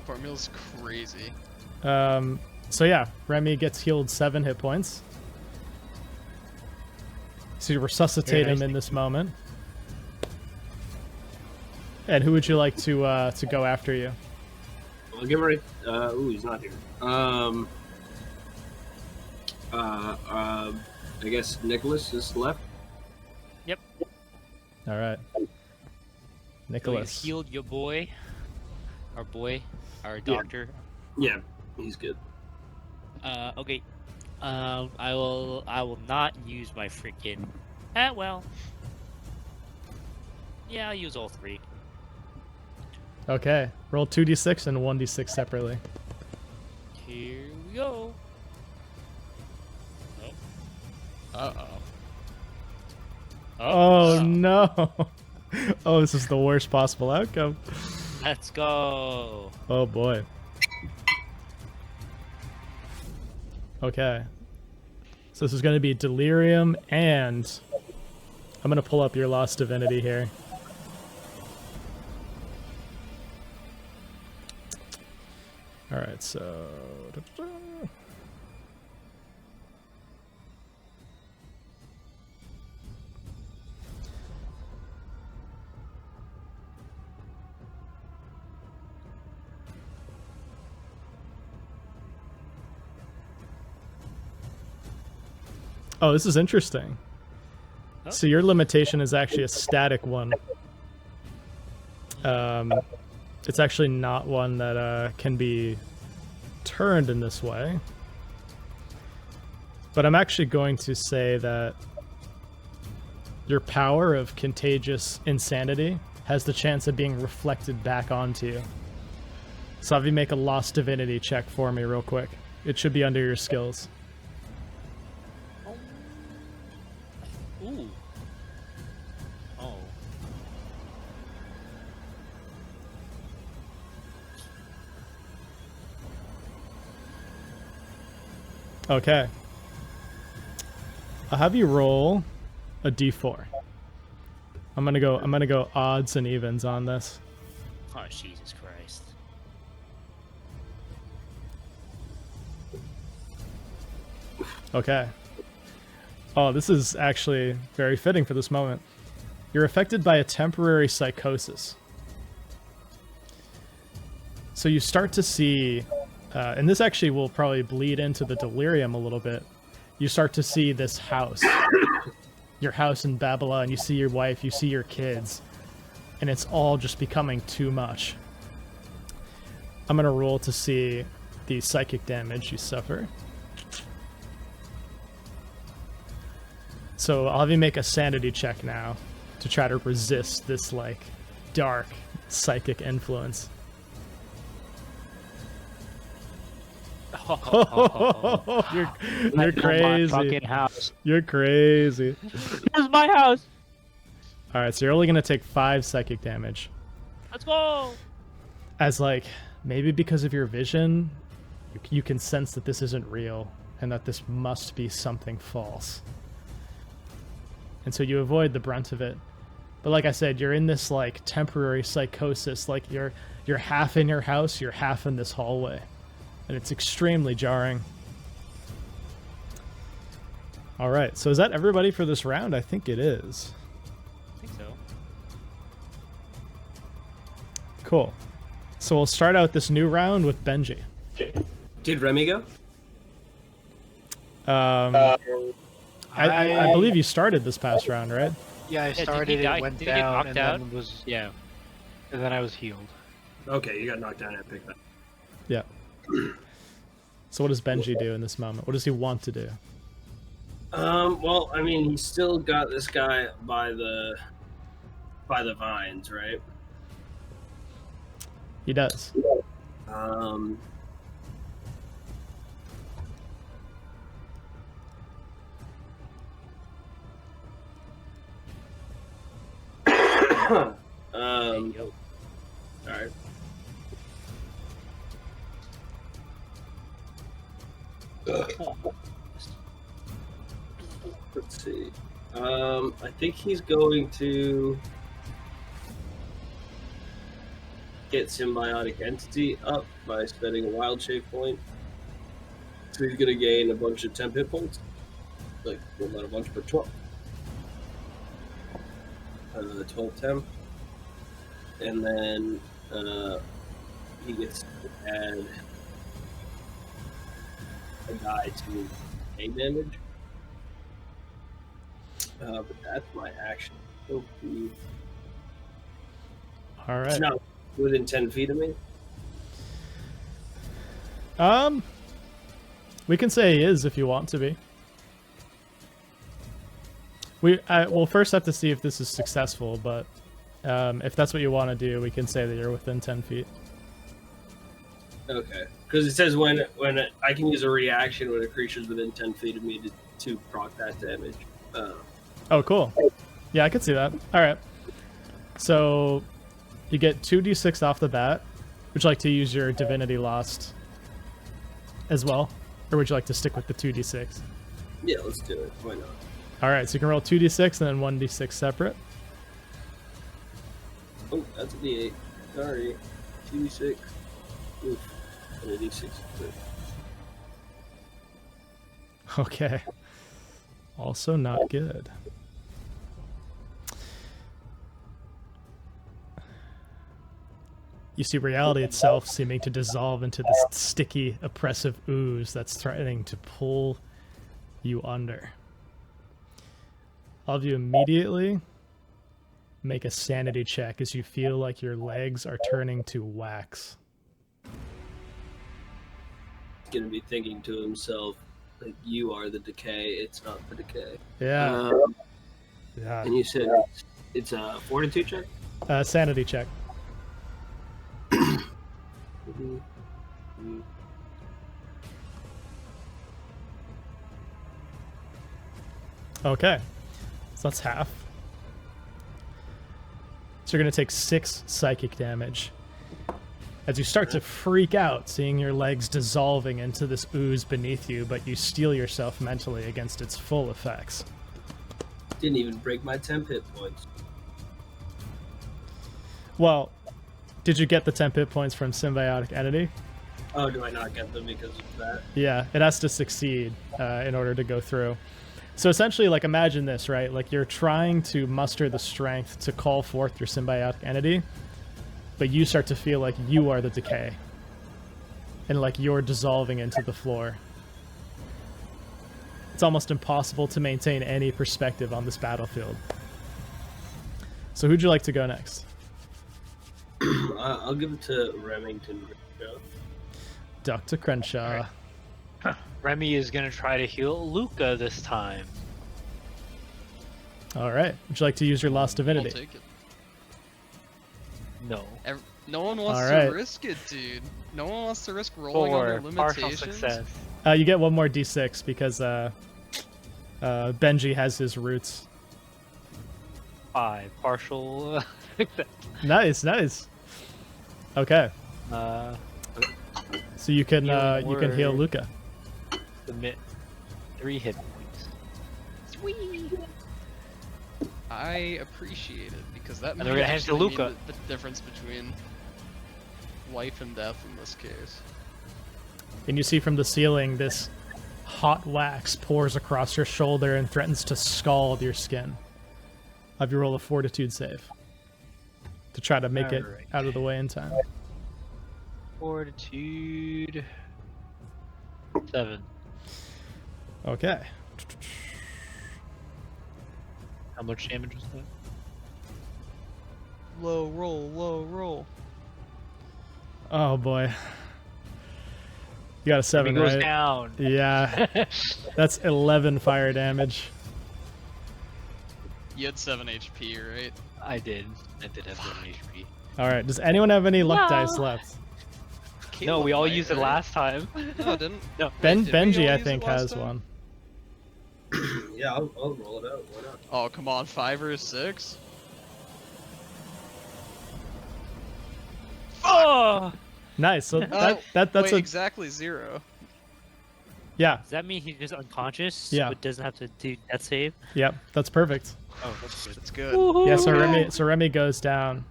Formula's crazy. So yeah, Remy gets healed 7 hit points. So you resuscitate him in this moment. And who would you like to go after you? I'll give her a... ooh, he's not here. I guess Nicholas is left. Yep. All right. So Nicholas. you healed your boy. Our boy. Our Yeah. doctor. Yeah, he's good. Okay. I will not use my freaking. Well. Yeah, I'll use all 3. Okay. Roll 2d6 and 1d6 separately. Here we go. Uh-oh. Oh no. Oh, this is the worst possible outcome. Let's go. Oh boy. Okay. So this is going to be delirium, and I'm going to pull up your Lost Divinity here. All right, so oh, this is interesting. Oh. So your limitation is actually a static one. It's actually not one that can be turned in this way. But I'm actually going to say that your power of contagious insanity has the chance of being reflected back onto you. So have you make a Lost Divinity check for me real quick. It should be under your skills. Ooh. Oh. Okay. I'll have you roll a d4. I'm gonna go odds and evens on this. Oh, Jesus Christ. Okay. Oh, this is actually very fitting for this moment. You're affected by a temporary psychosis. So you start to see, and this actually will probably bleed into the delirium a little bit. You start to see this house, your house in Babylon. You see your wife, you see your kids, and it's all just becoming too much. I'm going to roll to see the psychic damage you suffer. So I'll have you make a sanity check now to try to resist this, like, dark psychic influence. You're My crazy. fucking house. You're crazy. This is my house. All right, so you're only gonna take 5 psychic damage. Let's go. As like maybe because of your vision, you can sense that this isn't real and that this must be something false. And so you avoid the brunt of it. But like I said, you're in this like temporary psychosis. Like you're half in your house, you're half in this hallway, and it's extremely jarring. All right, so is that everybody for this round? I think it is. I think so. Cool. So we'll start out this new round with Benji. Did Remy go? I believe you started this past round, right? Yeah, I did he started, die- it went did he get down, knocked and out? then was Yeah. and then I was healed. Okay, you got knocked down and picked up. Yeah. So what does Benji do in this moment? What does he want to do? Well, I mean, he's still got this guy by the vines, right? He does. Hey, yo. All right. Let's see. I think he's going to get symbiotic entity up by spending a wild shape point. So he's gonna gain a bunch of temp hit points. Like, well, not a bunch, but 12. 12 temp. And then he gets to add a die to A damage. But that's my action. So he's All right. not within 10 feet of me. We can say he is if you want to be. We'll first have to see if this is successful, but if that's what you want to do, we can say that you're within 10 feet. Okay. Because it says when I can use a reaction when a creature's within 10 feet of me to proc that damage. Oh, cool. Yeah, I could see that. All right. So you get 2d6 off the bat. Would you like to use your Divinity Lost as well? Or would you like to stick with the 2d6? Yeah, let's do it. Why not? All right, so you can roll 2d6 and then 1d6 separate. Oh, that's a D8. Sorry. 2d6. Oof. And a D6. Okay. Also not good. You see reality itself seeming to dissolve into this sticky, oppressive ooze that's threatening to pull you under. All of you immediately make a sanity check as you feel like your legs are turning to wax. He's going to be thinking to himself, like, you are the decay, it's not the decay. Yeah. Yeah. And you said it's a fortitude check? Sanity check. Okay. So that's half. So you're going to take 6 psychic damage. As you start to freak out, seeing your legs dissolving into this ooze beneath you, but you steel yourself mentally against its full effects. Didn't even break my temp hit points. Well, did you get the 10 hit points from Symbiotic Entity? Oh, do I not get them because of that? Yeah, it has to succeed in order to go through. So essentially, like, imagine this, right? Like, you're trying to muster the strength to call forth your Symbiotic Entity, but you start to feel like you are the decay. And like you're dissolving into the floor. It's almost impossible to maintain any perspective on this battlefield. So who'd you like to go next? I'll give it to Remington. Dr. Crenshaw. Remy is gonna try to heal Luca this time. All right. Would you like to use your Lost I'll Divinity? take it. No. No one wants All to right. risk it, dude. No one wants to risk rolling on their 4. Partial limitations. success. You get one more d6 because Benji has his roots. 5. Partial success. Nice. Okay, Uh, so you can Healing heal word. Luca. submit 3 hit points. I appreciate it because that And may we're gonna hand it to actually mean Luca. the difference between life and death in this case. And you see from the ceiling this hot wax pours across your shoulder and threatens to scald your skin. Have you roll a fortitude save to try to make it Alright. out of the way in time. Fortitude 7. Okay. How much damage was that? Low roll. Oh boy. You got a 7, It goes right? down. Yeah. That's 11 fire damage. You had 7 HP, right? I did have 7 HP. All right. Does anyone have any luck dice left? No, Caleb we all might, used it right? last time. No, didn't. No. Ben did we all Benji, I use it think, last has time? one. Yeah, I'll roll it out. Why not? Oh, come on, 5 or 6? Oh! Nice. So that's wait, a exactly 0. yeah. Does that mean he's just unconscious? Yeah. But doesn't have to do death save? Yep. That's perfect. Oh, that's good. It's good. Yeah. So Okay. Remy goes down,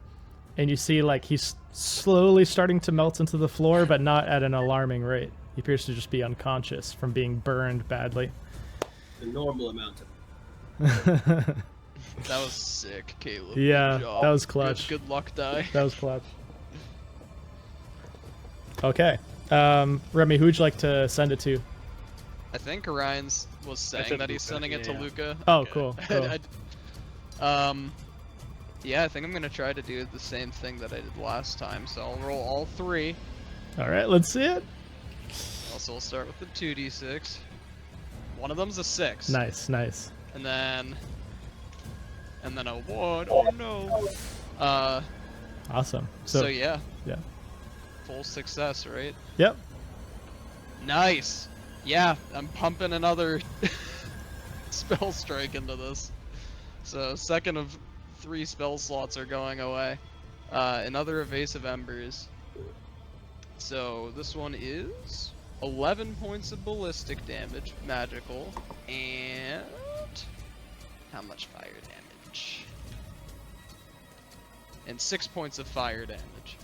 and you see like he's slowly starting to melt into the floor, but not at an alarming rate. He appears to just be unconscious from being burned badly. The normal amount of. That was sick, Caleb. Yeah, Good job. that was clutch. Good luck die. That was clutch. Okay. Remy, who would you like to send it to? I think Orion's was saying said that he's Luca, sending it to yeah. Luca. Oh, Okay. cool. Yeah, I think I'm gonna try to do the same thing that I did last time. So I'll roll all 3. All right, let's see it. Also, we'll start with the 2d6. One of them's a 6. Nice. And then a 1. Oh no. Awesome. So yeah. yeah. Full success, right? Yep. Nice. Yeah, I'm pumping another spell strike into this. So second of 3 spell slots are going away. Another evasive embers. So this one is 11 points of ballistic damage, magical, and how much fire damage? And 6 points of fire damage.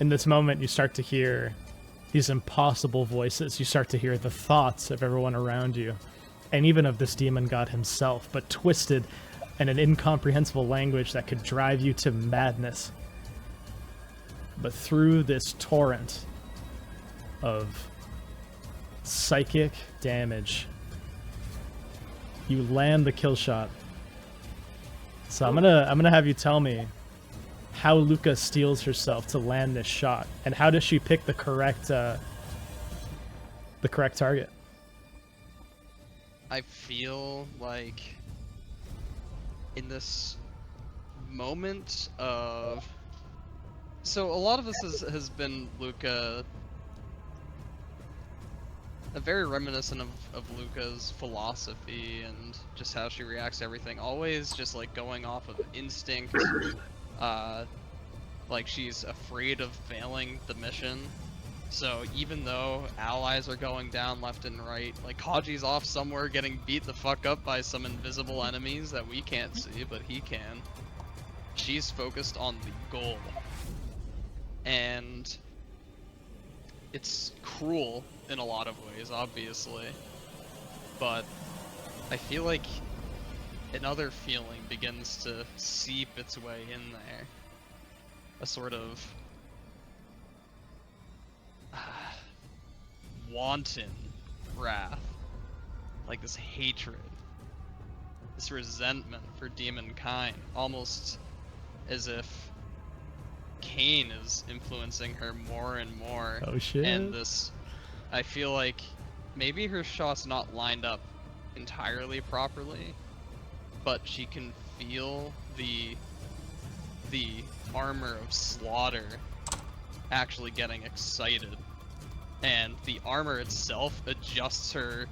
In this moment, you start to hear these impossible voices. You start to hear the thoughts of everyone around you, and even of this demon god himself, but twisted in an incomprehensible language that could drive you to madness. But through this torrent of psychic damage, you land the kill shot. So I'm gonna have you tell me how Luca steels herself to land this shot, and how does she pick the correct target? I feel like in this moment of... So a lot of this has been Luca... very reminiscent of Luca's philosophy and just how she reacts to everything. Always just like going off of instinct. Like she's afraid of failing the mission. So even though allies are going down left and right, like Kaji's off somewhere getting beat the fuck up by some invisible enemies that we can't see, but he can. She's focused on the goal. And it's cruel in a lot of ways, obviously. But I feel like another feeling begins to seep its way in there. A sort of wanton wrath, like this hatred, this resentment for demon kind, almost as if Cain is influencing her more and more. Oh shit. And this, I feel like maybe her shot's not lined up entirely properly, but she can feel the armor of Slaughter actually getting excited, and the armor itself adjusts her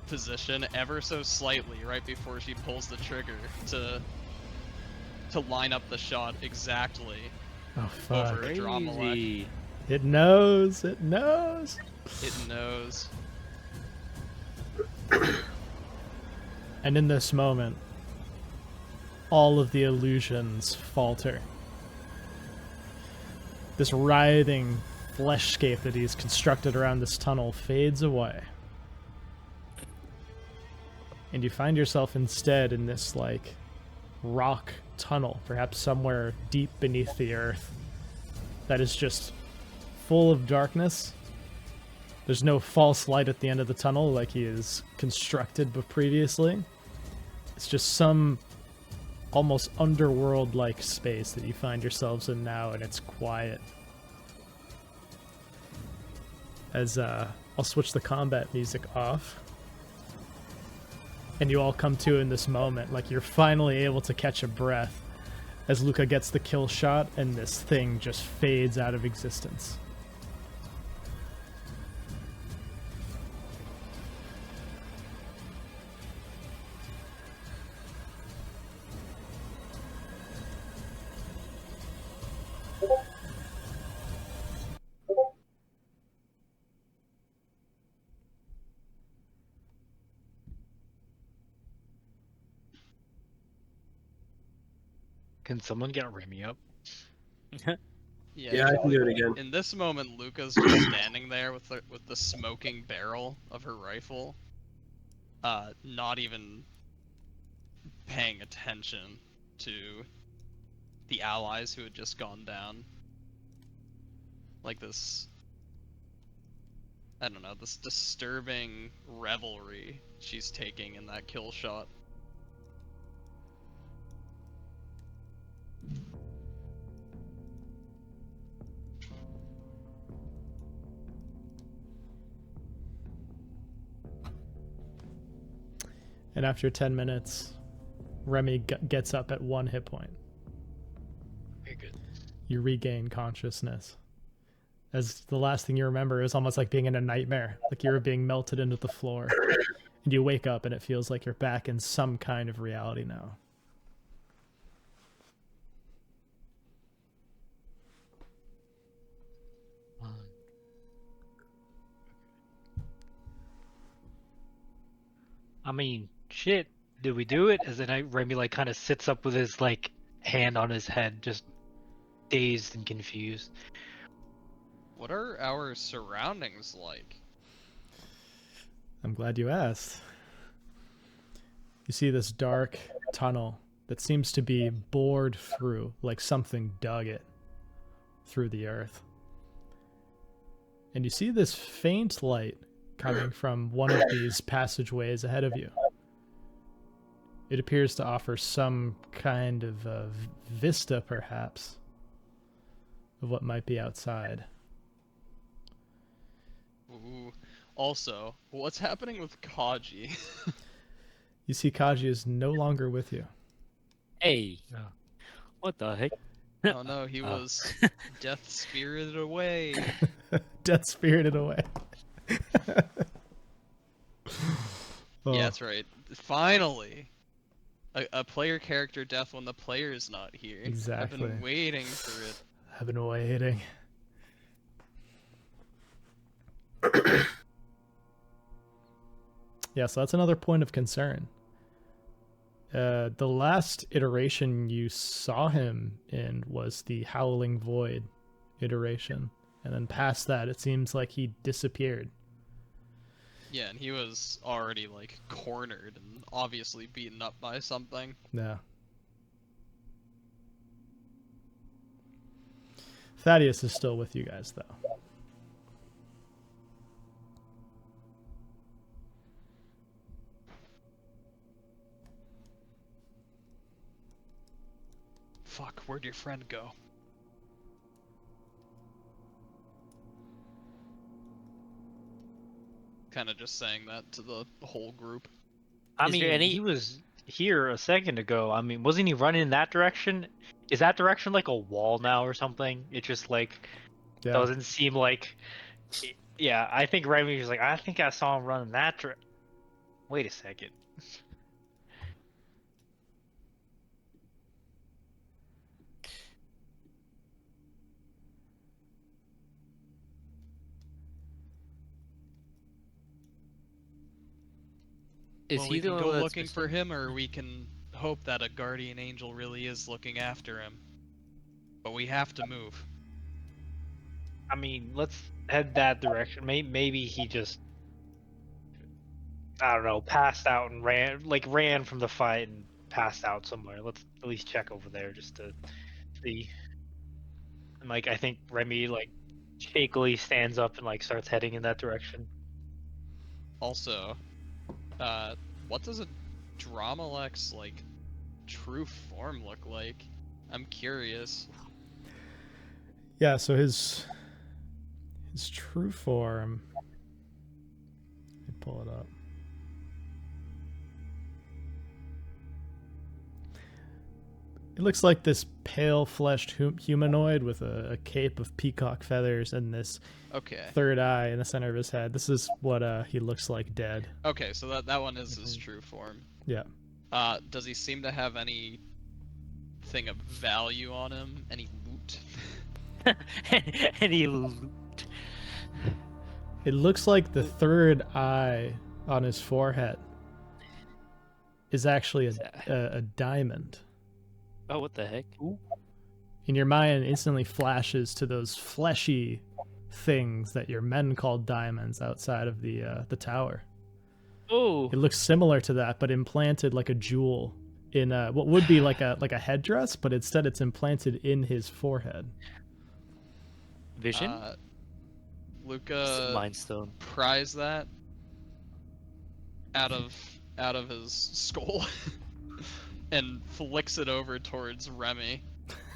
position ever so slightly right before she pulls the trigger to line up the shot exactly Oh fuck! over a drama leg. Crazy. It knows. It knows. It knows. And in this moment, all of the illusions falter. This writhing fleshscape that he's constructed around this tunnel fades away. And you find yourself instead in this, like, rock tunnel, perhaps somewhere deep beneath the earth, that is just full of darkness. There's no false light at the end of the tunnel like he is constructed previously. It's just some almost underworld-like space that you find yourselves in now, and it's quiet. As I'll switch the combat music off, and you all come to in this moment, like you're finally able to catch a breath as Luca gets the kill shot and this thing just fades out of existence. Can someone get Remy up? Yeah, I can do it again. In this moment, Luca's just standing there with the smoking barrel of her rifle, not even paying attention to the allies who had just gone down. Like this, I don't know, this disturbing revelry she's taking in that kill shot. And after 10 minutes, Remy gets up at 1 hit point. Very good. You regain consciousness. As the last thing you remember is almost like being in a nightmare, like you were being melted into the floor. And you wake up and it feels like you're back in some kind of reality now. I mean, shit. Did we do it? As then Remy like kind of sits up with his like hand on his head, just dazed and confused. What are our surroundings like? I'm glad you asked. You see this dark tunnel that seems to be bored through, like something dug it through the earth. And you see this faint light coming from one of these passageways ahead of you. It appears to offer some kind of a vista, perhaps, of what might be outside. Ooh. Also, what's happening with Kaji? You see Kaji is no longer with you. Hey. Yeah. What the heck? Oh no, he was death spirited away. Death spirited away. Oh. Yeah, that's right. Finally, a player character death when the player is not here. Exactly. I've been waiting for it. I've been waiting. Yeah, so that's another point of concern. The last iteration you saw him in was the Howling Void iteration. And then past that, it seems like he disappeared. Yeah, and he was already like cornered and obviously beaten up by something. Yeah. Thaddeus is still with you guys, though. Fuck, where'd your friend go? Kind of just saying that to the whole group. I Is there mean, any- he was here a second ago. I mean, wasn't he running in that direction? Is that direction like a wall now or something? It just like Yeah. doesn't seem like. Yeah, I think Remy was like, I think I saw him run in that direction. Wait a second. Is Well, he we the can one go that's looking for missing? him, or we can hope that a guardian angel really is looking after him. But we have to move. I mean, let's head that direction. Maybe he just, I don't know, passed out and ran from the fight and passed out somewhere. Let's at least check over there just to see. And like, I think Remy like shakily stands up and like starts heading in that direction. Also, what does a Dromalek's like true form look like? I'm curious. Yeah, so his true form. Let me pull it up. It looks like this pale-fleshed humanoid with a cape of peacock feathers and this Okay. third eye in the center of his head. This is what he looks like dead. Okay, so that one is his true form. Yeah. Does he seem to have anything of value on him? Any loot? Any loot? It looks like the third eye on his forehead is actually a diamond. Oh, what the heck? And your mind instantly flashes to those fleshy things that your men called diamonds outside of the tower. Oh, It looks similar to that, but implanted like a jewel in what would be like a headdress, but instead it's implanted in his forehead. vision? Luca Mind stone. pries that out of his skull and flicks it over towards Remy.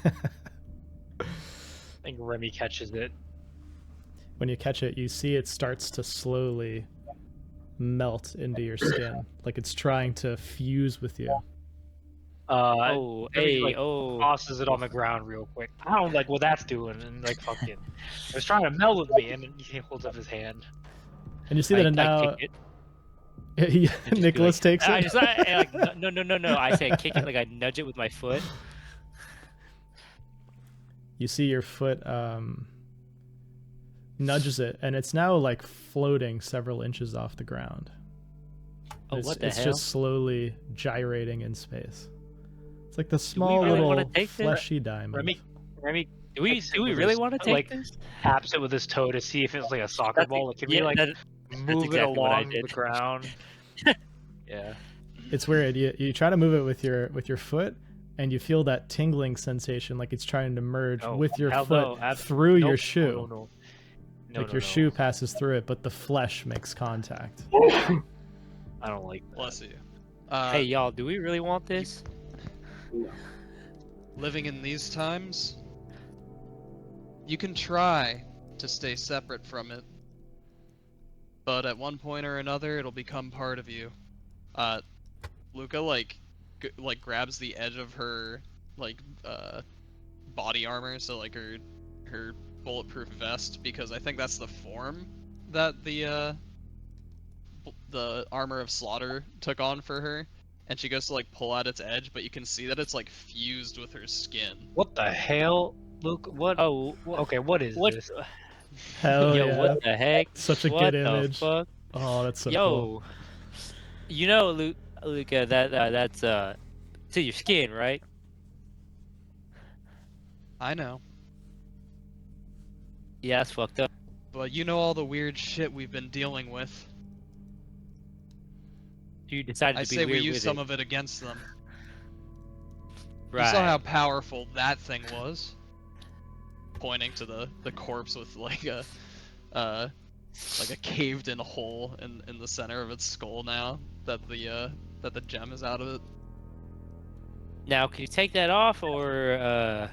I think Remy catches it. When you catch it, you see it starts to slowly melt into your skin, like it's trying to fuse with you. Oh, Remy, hey, like, oh. tosses it on the ground real quick. I don't like what that's doing, and like fucking, it was trying to meld with me, and he holds up his hand. And you see that now kick it. Just be Nicholas like, takes it. I just like no. I say kick it like I nudge it with my foot. You see your foot nudges it, and it's now like floating several inches off the ground. Oh, it's, what the it's hell? just slowly gyrating in space. It's like the we small really wanna little take this? fleshy diamond. Remy Do we takes it do we with really his- want to take like, this? taps it with his toe to see if it's like a soccer That's ball. Like, can yeah, we like that- move exactly it what I along did. the ground? Yeah. It's weird. You try to move it with your foot, and you feel that tingling sensation, like it's trying to merge No, with your hell foot no, through your Nope, shoe. No, Like no, your no. shoe passes through it, but the flesh makes contact. I don't like that. Bless you. Hey y'all, do we really want this? Living in these times, you can try to stay separate from it, but at one point or another, it'll become part of you. Luca like grabs the edge of her body armor, so like her bulletproof vest, because I think that's the form that the armor of slaughter took on for her. And she goes to like pull out its edge, but you can see that it's like fused with her skin. What the hell, Luke? What? Oh, Okay, what is what? this? Hell Yo, yeah. what the heck? Such a What good the image. fuck? Oh, that's so Yo, cool. you know, Luca, that's to your skin, right? I know, Yeah, that's fucked up. but you know all the weird shit we've been dealing with. You decided I to be say we weird use with some it. of it against them. Right. You saw how powerful that thing was. Pointing to the corpse with like a caved in hole in the center of its skull now that the gem is out of it. Now, can you take that off, or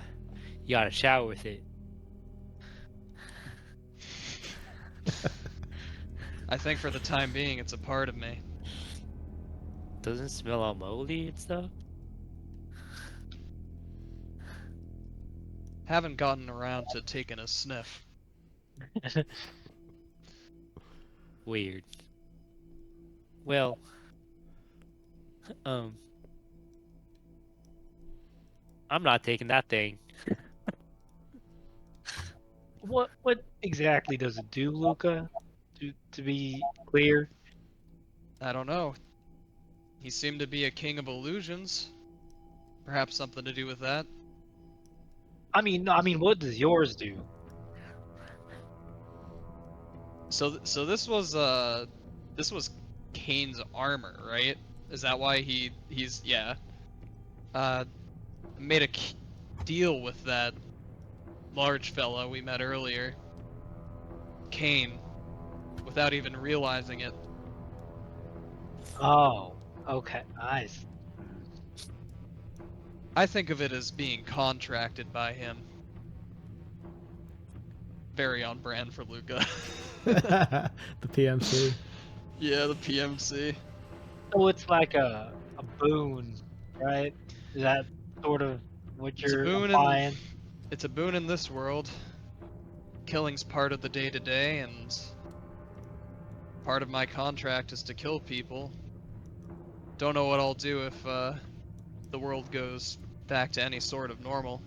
you gotta shower with it? I think for the time being it's a part of me. doesn't it smell all moldy and stuff? Haven't gotten around to taking a sniff. Weird. Well, um, I'm not taking that thing. What exactly does it do, Luca? To be clear. I don't know. He seemed to be a king of illusions. Perhaps something to do with that. I mean, what does yours do? So this was Kane's armor, right? Is that why he's yeah? Made a deal with that large fella we met earlier, Kane, without even realizing it. Oh, okay, nice. I think of it as being contracted by him. Very on brand for Luca. The PMC. Yeah, the PMC. So it's like a boon, right? Is that sort of what It's a you're boon implying? it's a boon in this world. Killing's part of the day-to-day, and part of my contract is to kill people. Don't know what I'll do if the world goes back to any sort of normal.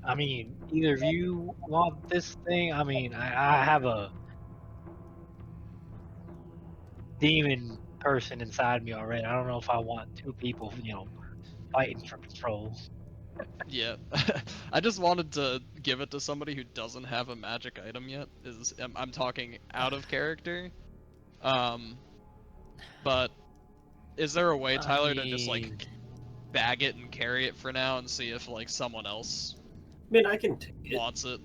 I mean, either of you want this thing? I mean, I have a demon person inside me already. I don't know if I want two people, fighting for control. Yeah, I just wanted to give it to somebody who doesn't have a magic item yet. I'm talking out of character. But is there a way, Tyler, to just mean, like bag it and carry it for now and see if like someone else I mean, I can take it. wants it?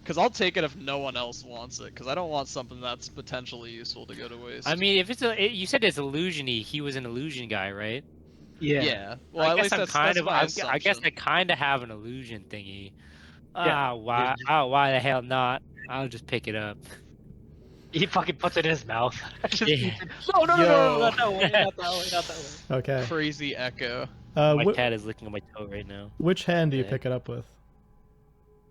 Because I'll take it if no one else wants it. Because I don't want something that's potentially useful to go to waste. I mean, if it's you said it's illusion-y, he was an illusion guy, right? Yeah. Well, at I guess least I'm that's kind of. my I guess assumption. I kind of have an illusion thingy. Yeah. Why? Why the hell not? I'll just pick it up. He fucking puts it in his mouth. Just Yeah. eats it. No, Yo. not that way, not that way, not that way. Okay. Crazy echo. My cat is licking on my toe right now. Which hand do you Okay. pick it up with?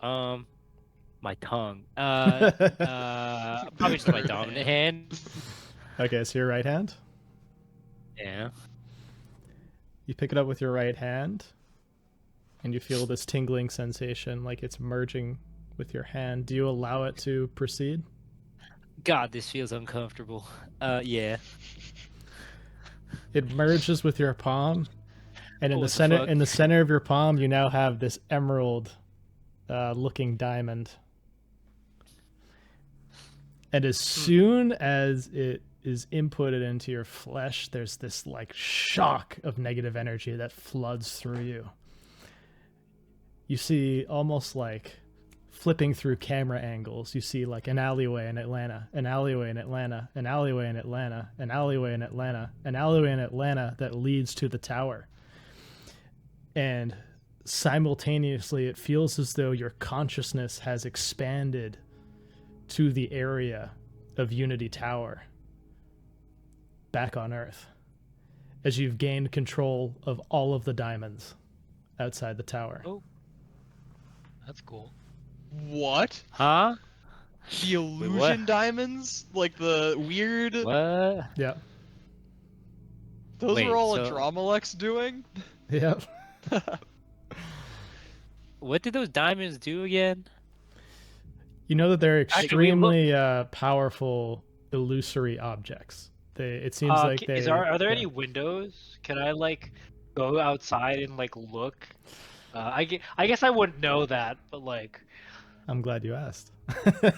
My tongue. Probably just my dominant hand. Okay, so your right hand. Yeah. You pick it up with your right hand, and you feel this tingling sensation like it's merging with your hand. Do you allow it to proceed? God, this feels uncomfortable. Yeah. It merges with your palm, and in What the the center fuck? in the center of your palm, you now have this emerald looking diamond. And as soon as it is inputted into your flesh, there's this like shock of negative energy that floods through you. You see almost like flipping through camera angles. You see like an alleyway in Atlanta, an alleyway in Atlanta, an alleyway in Atlanta, an alleyway in Atlanta, an alleyway in Atlanta that leads to the tower. And simultaneously, it feels as though your consciousness has expanded to the area of Unity Tower back on Earth, as you've gained control of all of the diamonds outside the tower. Oh, that's cool. What? Huh? The what? illusion diamonds? Like the weird. What? Yep. Those Wait, were all so- Adromalex doing? Yep. What did those diamonds do again? You know that they're Actually, extremely powerful illusory objects. It seems like they. Are there yeah. any windows? Can I like go outside and like look? I guess I wouldn't know that, but like I'm glad you asked.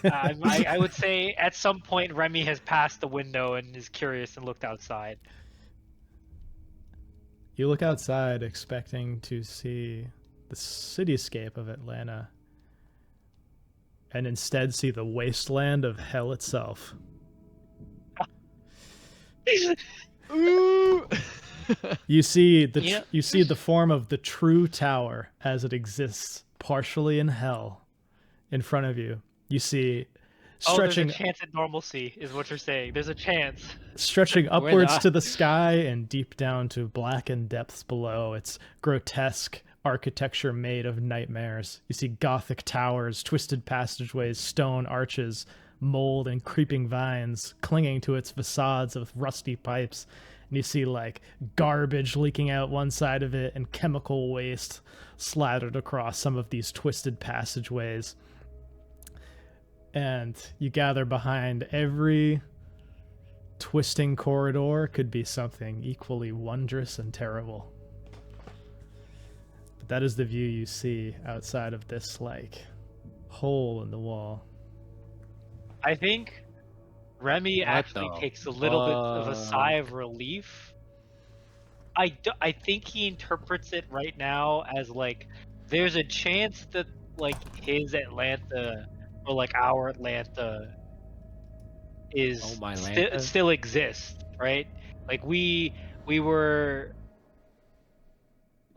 I would say at some point Remy has passed the window and is curious and looked outside. You look outside expecting to see the cityscape of Atlanta, and instead see the wasteland of hell itself. Ooh! You see Yeah. you see the form of the true tower as it exists, partially in hell, in front of you. You see Oh, there's a stretching chance at normalcy, is what you're saying. There's a chance. stretching Where upwards the- to the sky and deep down to blackened depths below. It's grotesque architecture made of nightmares. You see Gothic towers, twisted passageways, stone arches, mold and creeping vines clinging to its facades of rusty pipes. And you see like garbage leaking out one side of it and chemical waste slathered across some of these twisted passageways. And you gather behind every twisting corridor could be something equally wondrous and terrible. But that is the view you see outside of this like hole in the wall. I think Remy What actually the takes a little bit of a sigh fuck? of relief. I think he interprets it right now as like there's a chance that like his Atlanta or like our Atlanta Oh is my still Lanta. still exists, right? Like we were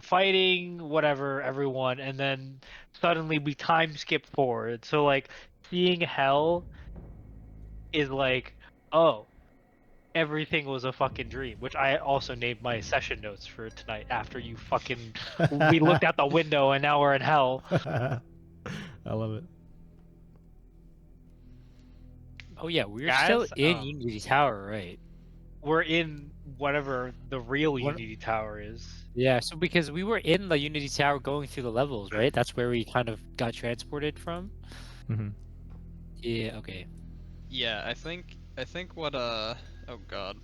fighting whatever everyone, and then suddenly we time skip forward. So like seeing hell is like, oh, everything was a fucking dream, which I also named my session notes for tonight after you fucking we looked out the window and now we're in hell. I love it. Oh yeah, we're Guys, still in Unity Tower, right? we're in whatever the real What- Unity Tower is. Yeah, so because we were in the Unity Tower going through the levels, right? That's where we kind of got transported from. Mm-hmm. Yeah, okay. Yeah, I think what oh god.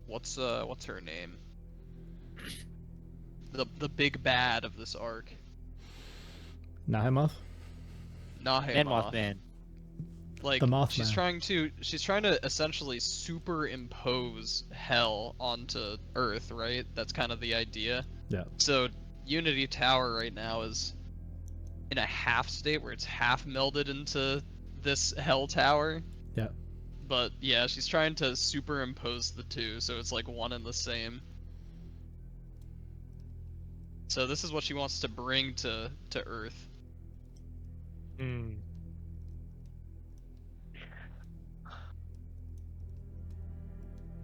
What's her name? The big bad of this arc. Nahemoth? Nahemoth Nahemoth. man. Like The Mothman. she's trying to essentially superimpose hell onto Earth, right? That's kind of the idea. Yeah. So Unity Tower right now is in a half state where it's half melded into this hell tower. Yeah. But yeah, she's trying to superimpose the two, so it's like one and the same. So this is what she wants to bring to Earth. Hmm.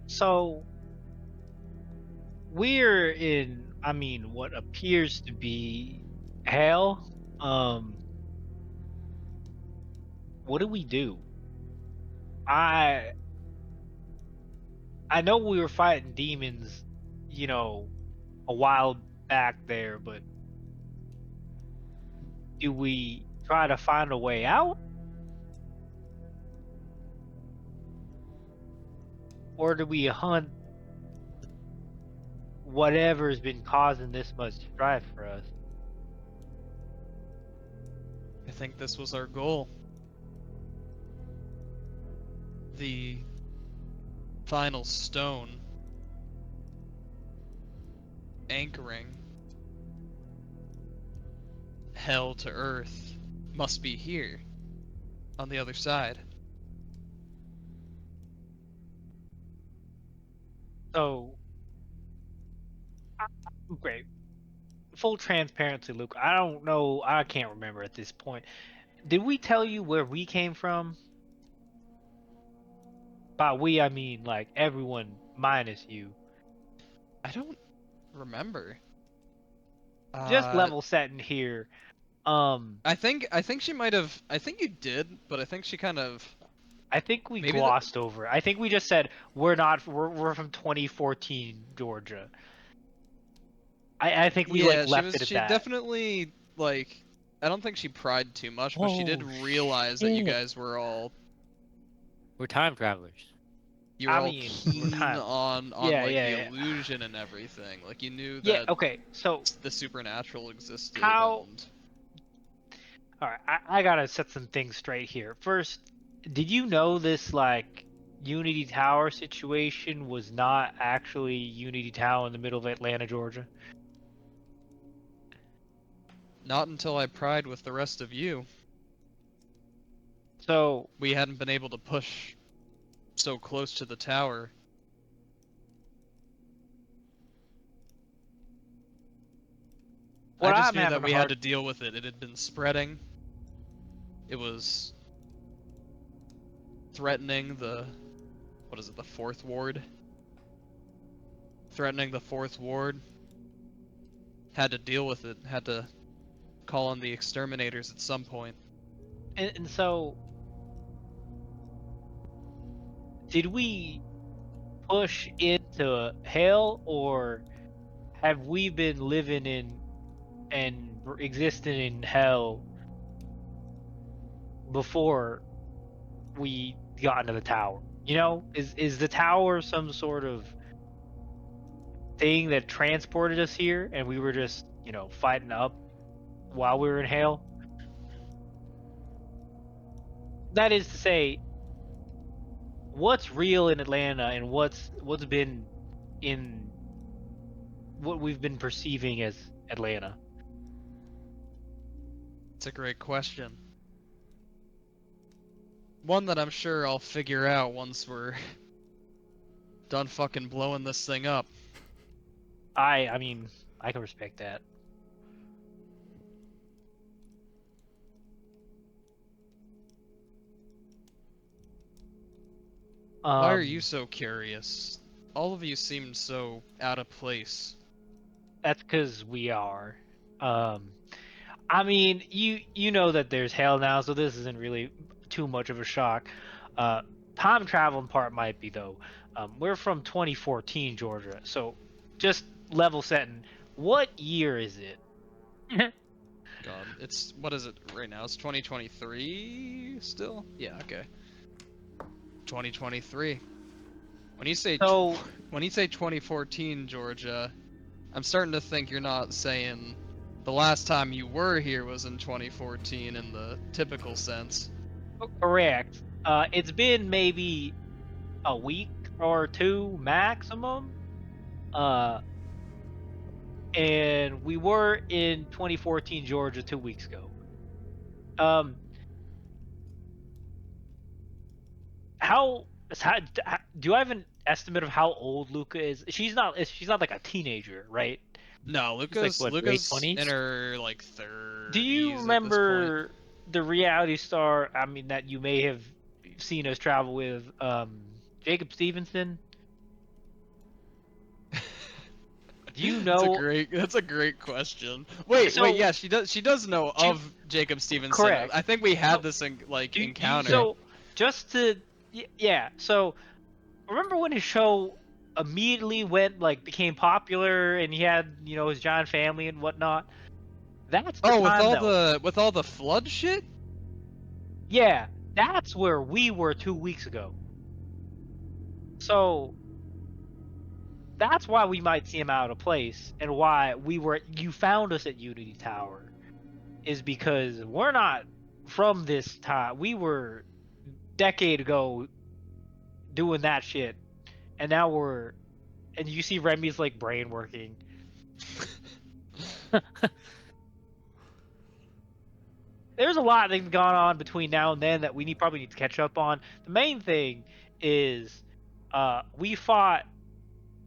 So we're in, I mean, what appears to be hell. What do we do? I know we were fighting demons, you know, a while back there, but do we try to find a way out? Or do we hunt whatever's been causing this much strife for us? I think this was our goal. The final stone anchoring hell to Earth must be here on the other side. So, great. Full transparency, Luke. I don't know. I can't remember at this point. Did we tell you where we came from? By we, I mean like everyone minus you. I don't remember. Just level setting here. I think she might have. I think you did, but I think she kind of. I think we Maybe glossed over. I think we just said we're not. We're from 2014 Georgia. I think we like left it at she that. definitely like. I don't think she pried too much, but she did Oh, realize that you shit. guys were all We're time travelers. you were I all mean, keen kind of- on Yeah, like yeah, the yeah. illusion and everything. Like you knew Yeah. that Okay. So the supernatural existed. How- And all right, I gotta set some things straight here. First, did you know this like Unity Tower situation was not actually Unity Tower in the middle of Atlanta, Georgia? not until I pried with the rest of you, So we hadn't been able to push so close to the tower. what I just I'm knew that having a we had hard to deal with it. It had been spreading. It was threatening the what is it, the fourth ward? Threatening the fourth ward. Had to deal with it. Had to call in the exterminators at some point. And so, did we push into hell, or have we been living in and existing in hell before we got into the tower? You know, is the tower some sort of thing that transported us here, and we were just, you know, fighting up while we were in hell? That is to say, what's real in Atlanta and what's been in what we've been perceiving as Atlanta? It's a great question. One that I'm sure I'll figure out once we're done fucking blowing this thing up. I mean, I can respect that. Why are you so curious? All of you seemed so out of place. That's because we are. I mean, you know that there's hell now, so this isn't really too much of a shock. Time traveling part might be though. We're from 2014, Georgia, so just level setting. What year is it? God, it's what is it right now? It's 2023 still? Yeah, okay. 2023. When you say So when you say 2014, Georgia, I'm starting to think you're not saying the last time you were here was in 2014 in the typical sense. correct. It's been maybe a week or two maximum. And we were in 2014 Georgia 2 weeks ago. Um, how do I have an estimate of how old Luca is? She's not like a teenager, right? No, like, what, late Luca's 20s? in her like 30s Do you at this point. remember the reality star? I mean, that you may have seen us travel with, Jacob Stevenson. Do you know? That's a great question. Wait, So yeah, she does know do you- of Jacob Stevenson. correct. I think we had So, this do you, encounter. so just to yeah. So remember when his show immediately became popular, and he had, you know, his giant family and whatnot? That's the time though. with all the flood shit? Yeah, that's where we were 2 weeks ago. So that's why we might see him out of place, and why you found us at Unity Tower, is because we're not from this time. We were decade ago doing that shit, and now and you see Remy's like brain working. There's a lot of things going on between now and then that we probably need to catch up on. The main thing is, we fought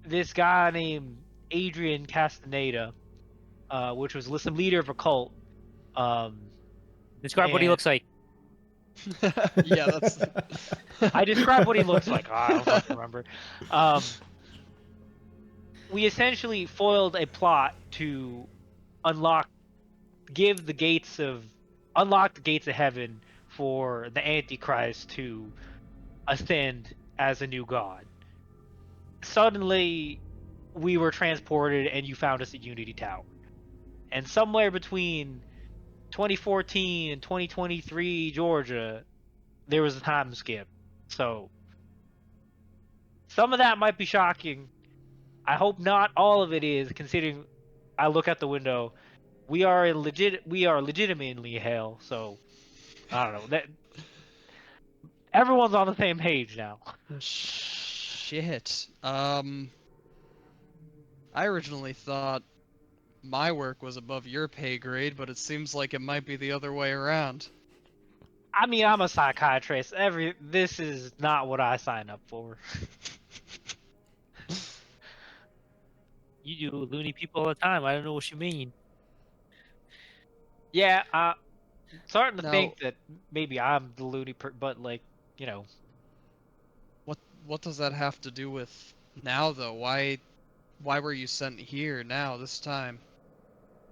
this guy named Adrian Castaneda, which was some leader of a cult. Describe what he and looks like. Yeah, that's. I described what he looks like. Oh, I don't fucking remember. We essentially foiled a plot to unlock the gates of heaven for the Antichrist to ascend as a new god. Suddenly, we were transported, and you found us at Unity Tower. And somewhere between 2014 and 2023 Georgia, there was a time skip. So some of that might be shocking. I hope not all of it is, considering I look out the window. We are legitimately hell, so I don't know. That everyone's on the same page now. Shit. I originally thought my work was above your pay grade, but it seems like it might be the other way around. I mean, I'm a psychiatrist. This is not what I signed up for. You do loony people all the time. I don't know what you mean. Yeah, starting to Now- think that maybe I'm the loony, but like, you know, what does that have to do with now, though? Why were you sent here now, this time?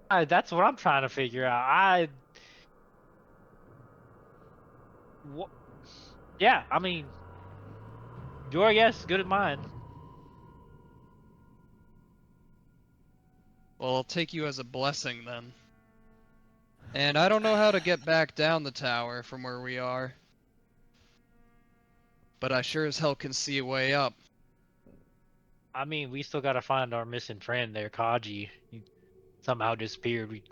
That's what I'm trying to figure out. Yeah, I mean, your guess is good as mine. Well, I'll take you as a blessing then. And I don't know how to get back down the tower from where we are. But I sure as hell can see a way up. I mean, we still gotta find our missing friend there, Kaji. He somehow disappeared. We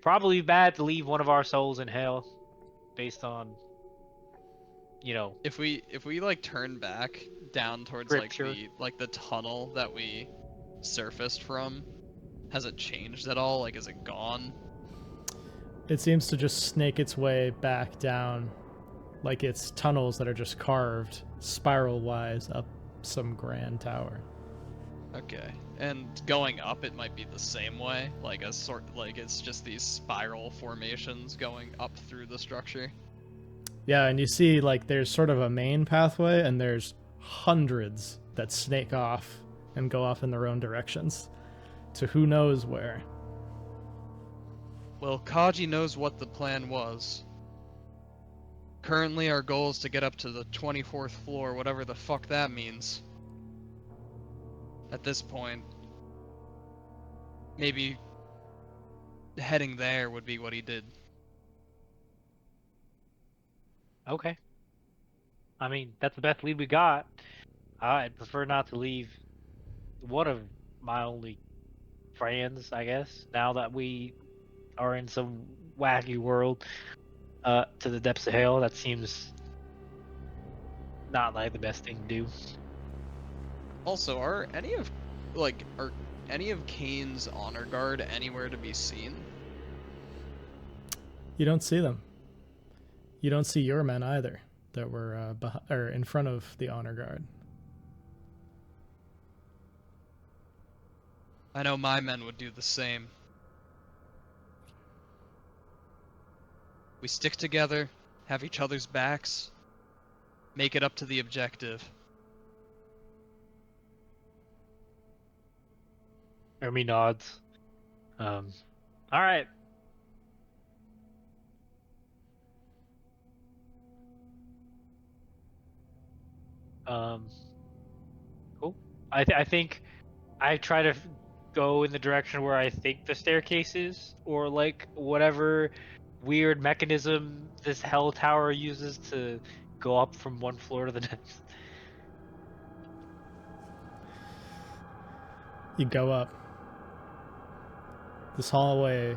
probably bad to leave one of our souls in hell, based on, you know, If we like turn back down towards scripture. like the tunnel that we surfaced from, has it changed at all? Like, is it gone? It seems to just snake its way back down, like it's tunnels that are just carved spiral-wise up some grand tower. Okay. And going up, it might be the same way, like it's just these spiral formations going up through the structure. Yeah, and you see like there's sort of a main pathway, and there's hundreds that snake off and go off in their own directions to who knows where. Well, Kaji knows what the plan was. Currently, our goal is to get up to the 24th floor, whatever the fuck that means. At this point, maybe heading there would be what he did. Okay. I mean, that's the best lead we got. I'd prefer not to leave one of my only friends, I guess, now that we are in some wacky world, to the depths of hell. That seems not like the best thing to do. Also, are any of Kane's honor guard anywhere to be seen? You don't see them. You don't see your men either that were or in front of the honor guard. I know my men would do the same. We stick together, have each other's backs, make it up to the objective. Ermi nods. All right. Cool. I think I try to go in the direction where I think the staircase is, or like whatever weird mechanism this hell tower uses to go up from one floor to the next. You go up. This hallway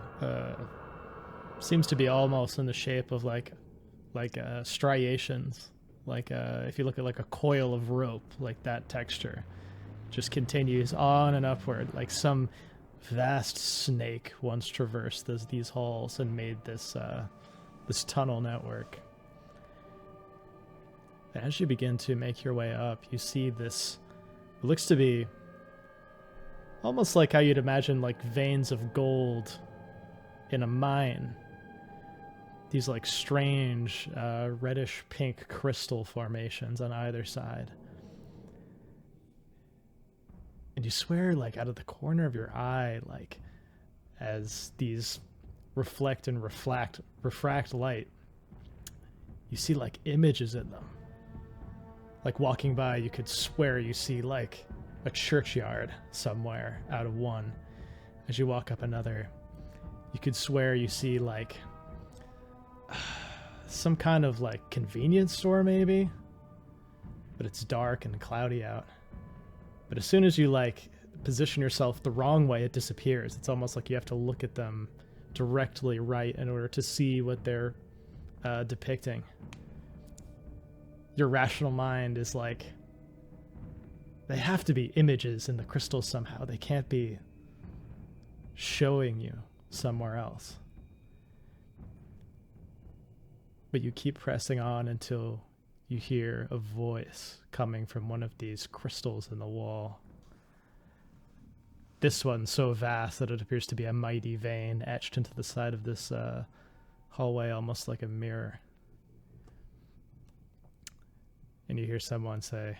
seems to be almost in the shape of like striations. Like if you look at like a coil of rope, like that texture, just continues on and upward, like some vast snake once traversed these halls and made this this tunnel network. As you begin to make your way up, you see this. It looks to be almost like how you'd imagine like veins of gold in a mine. These like strange reddish pink crystal formations on either side. And you swear like out of the corner of your eye, like as these reflect and refract light, you see like images in them. Like walking by, you could swear you see like a churchyard somewhere out of one. As you walk up another, you could swear you see like some kind of like convenience store maybe, but it's dark and cloudy out. But as soon as you like position yourself the wrong way, it disappears. It's almost like you have to look at them directly right in order to see what they're depicting. Your rational mind is like, they have to be images in the crystals somehow. They can't be showing you somewhere else. But you keep pressing on until you hear a voice coming from one of these crystals in the wall. This one so vast that it appears to be a mighty vein etched into the side of this hallway, almost like a mirror. And you hear someone say,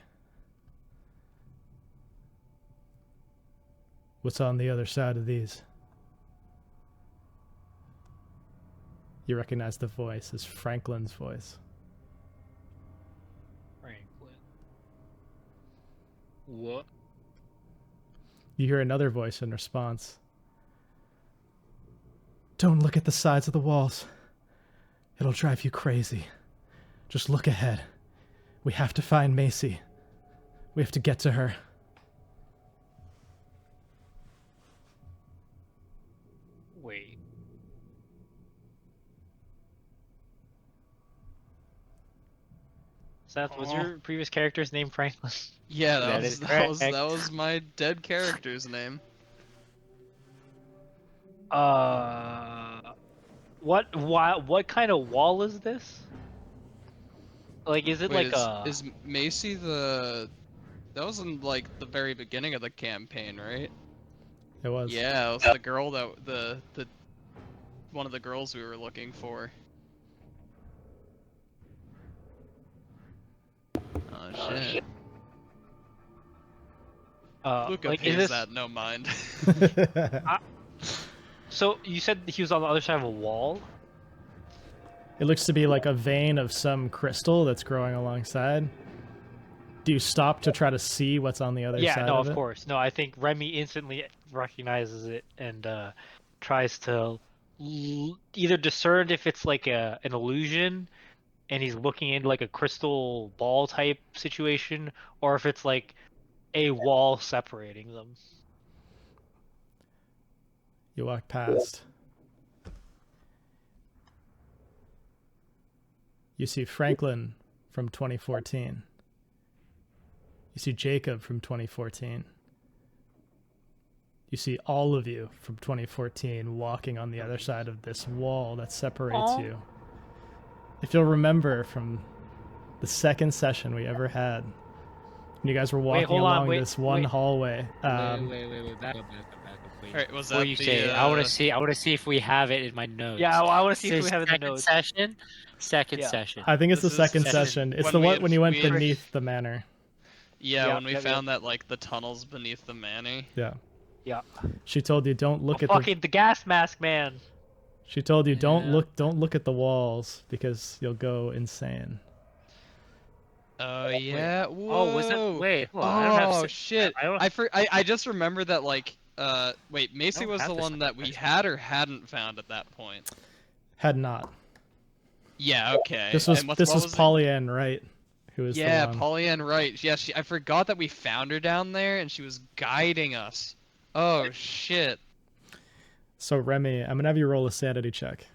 What's on the other side of these? You recognize the voice as Franklin's voice. Franklin. What? You hear another voice in response. Don't look at the sides of the walls. It'll drive you crazy. Just look ahead. We have to find Macy. We have to get to her. Wait. Seth, was your previous character's name Franklin? Yeah, That is that was correct. my dead character's name. What kind of wall is this? Like, is it Wait, like a? is Macy the? That was in like the very beginning of the campaign, right? It was. Yeah, it was the girl that the one of the girls we were looking for. Oh shit. Luca Like, pays is this? that no mind. So you said he was on the other side of a wall? It looks to be like a vein of some crystal that's growing alongside. Do you stop to try to see what's on the other Yeah, side no, of of it? course. No, I think Remy instantly recognizes it and tries to either discern if it's like an illusion and he's looking into like a crystal ball type situation, or if it's like a wall separating them. You walk past. You see Franklin from 2014. You see Jacob from 2014. You see all of you from 2014 walking on the other side of this wall that separates you. If you'll remember from the second session we ever had, when you guys were walking along this one hallway. Wait, back up. Wait. Alright, was Before that you the, say it, I want to see if we have it in my notes. Yeah, well, I want to see if This we have it in the second notes. session. Second Yeah. session. I think it's This the is second session session. It's when the we one had- when you went we had- beneath the manor. Yeah, Yeah, when we yeah, found that like the tunnels beneath the manor. Yeah. Yeah. She told you don't look at Fucking the gas mask man. She told you don't Yeah. look at the walls because you'll go insane. Oh yeah. Whoa. Oh, was it? Wait, hold on. I don't have. Shit. I don't. I just remembered that like wait, Macy don't was have the this one on that my we list. had or hadn't found at that point. Had not. Yeah, okay. This was And what this was it? Pollyann Wright, who was Yeah, the one. Pollyann Wright. Yeah, I forgot that we found her down there and she was guiding us. Oh shit. So Remy, I'm gonna have you roll a sanity check.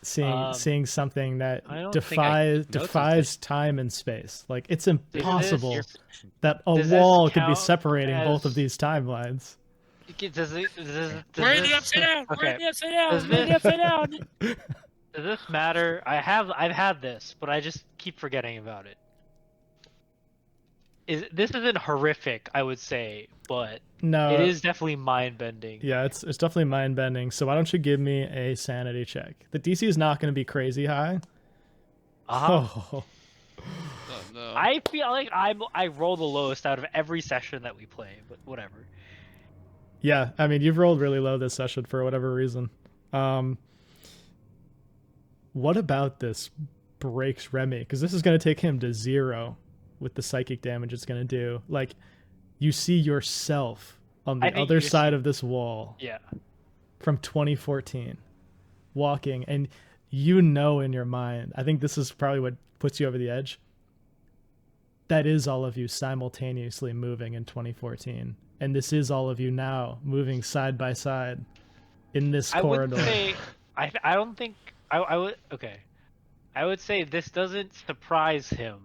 Seeing something that I don't think I took notes of defies time and space. Like it's Your impossible question. that a Does this wall could be count separating both of as- these timelines. Does We're in this- the upside down. We're Okay. in the upside down. Does We're in the this- upside down. Does this matter? I've had this, but I just keep forgetting about it. This isn't horrific, I would say, but No, it is definitely mind bending. Yeah, it's definitely mind bending. So why don't you give me a sanity check? The DC is not going to be crazy high. Oh, Oh no. I feel like I roll the lowest out of every session that we play, but whatever. yeah. I mean, you've rolled really low this session for whatever reason. What about this breaks Remy? Because this is going to take him to 0 with the psychic damage it's going to do. Like, you see yourself on I the think other you side see- of this wall Yeah. from 2014, walking, and you know in your mind, I think this is probably what puts you over the edge. That is all of you simultaneously moving in 2014. And this is all of you now moving side by side in this I would corridor. say I don't think I would okay. I would say this doesn't surprise him,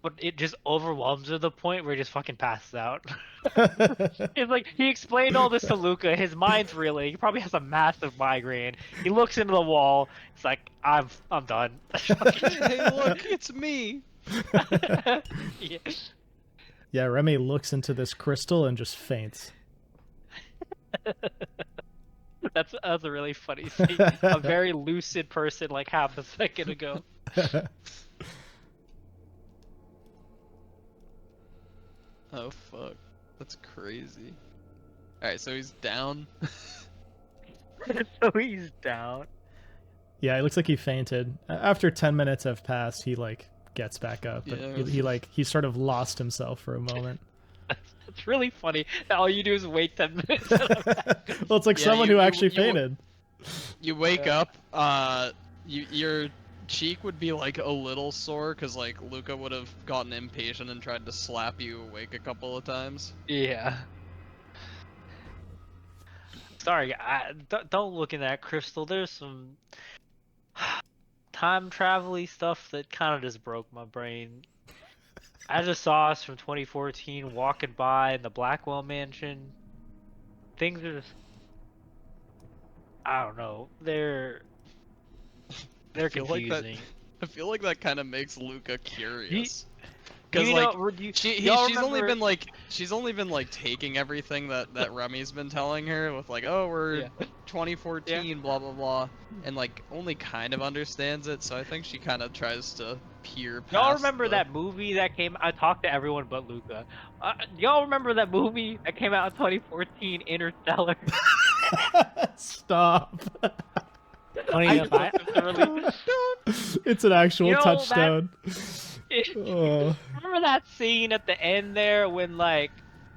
but it just overwhelms to the point where he just fucking passes out. It's like he explained all this to Luca. His mind's reeling. He probably has a massive migraine. He looks into the wall. It's like I'm done. Hey, look, it's me. Yeah. Yeah, Remy looks into this crystal and just faints. That's a really funny scene. A very lucid person like half a second ago. Oh fuck. That's crazy. Alright, so he's down. So he's down. Yeah, it looks like he fainted. After 10 minutes have passed, he like gets back up, but Yeah. he sort of lost himself for a moment. It's really funny that all you do is wait 10 minutes. Well, it's like Yeah, someone you- who you- actually you- fainted. You wake up, your cheek would be like a little sore because like Luca would have gotten impatient and tried to slap you awake a couple of times. Yeah. Sorry, don't look in that crystal. There's some time travel-y stuff that kind of just broke my brain. I just saw us from 2014 walking by in the Blackwell mansion. Things are just, I don't know. They're feel like that- confusing. I feel like that kind of makes Luca curious. You Because know, like she's only been like taking everything that Remy's been telling her with like, oh, we're Yeah. 2014, blah blah blah, and like only kind of understands it. So I think she kind of tries to peer past. Y'all remember the- that movie that came? I talked to everyone but Luca. Y'all remember that movie that came out in 2014, Interstellar? Stop. Funny I enough, I, just really. It's an actual You know, touchstone. Oh. Remember that scene at the end there when like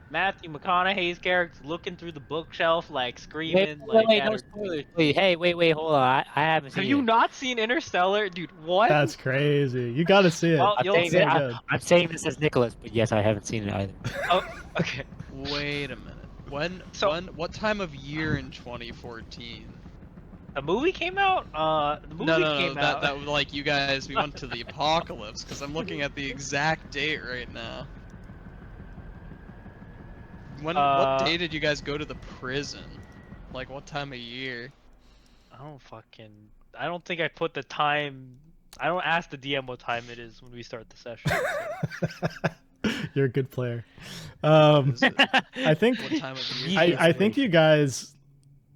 Matthew McConaughey's character's looking through the bookshelf, like screaming, like. wait, at no her- spoilers, please. Hey, wait, hold on. I haven't seen Have you it. not seen Interstellar, dude? What? That's crazy. You got to see it. Well, I'm you'll saying, see. so that, good. I'm saying this as Nicholas, but yes, I haven't seen it either. Oh, okay. Wait a minute. What time of year in 2014? The movie came out. The movie No, came out. that was like you guys. We went to the apocalypse because I'm looking at the exact date right now. What day did you guys go to the prison? Like what time of year? I don't think I put the time. I don't ask the DM what time it is when we start the session. So. You're a good player. Is it- I think what time of year? I think you guys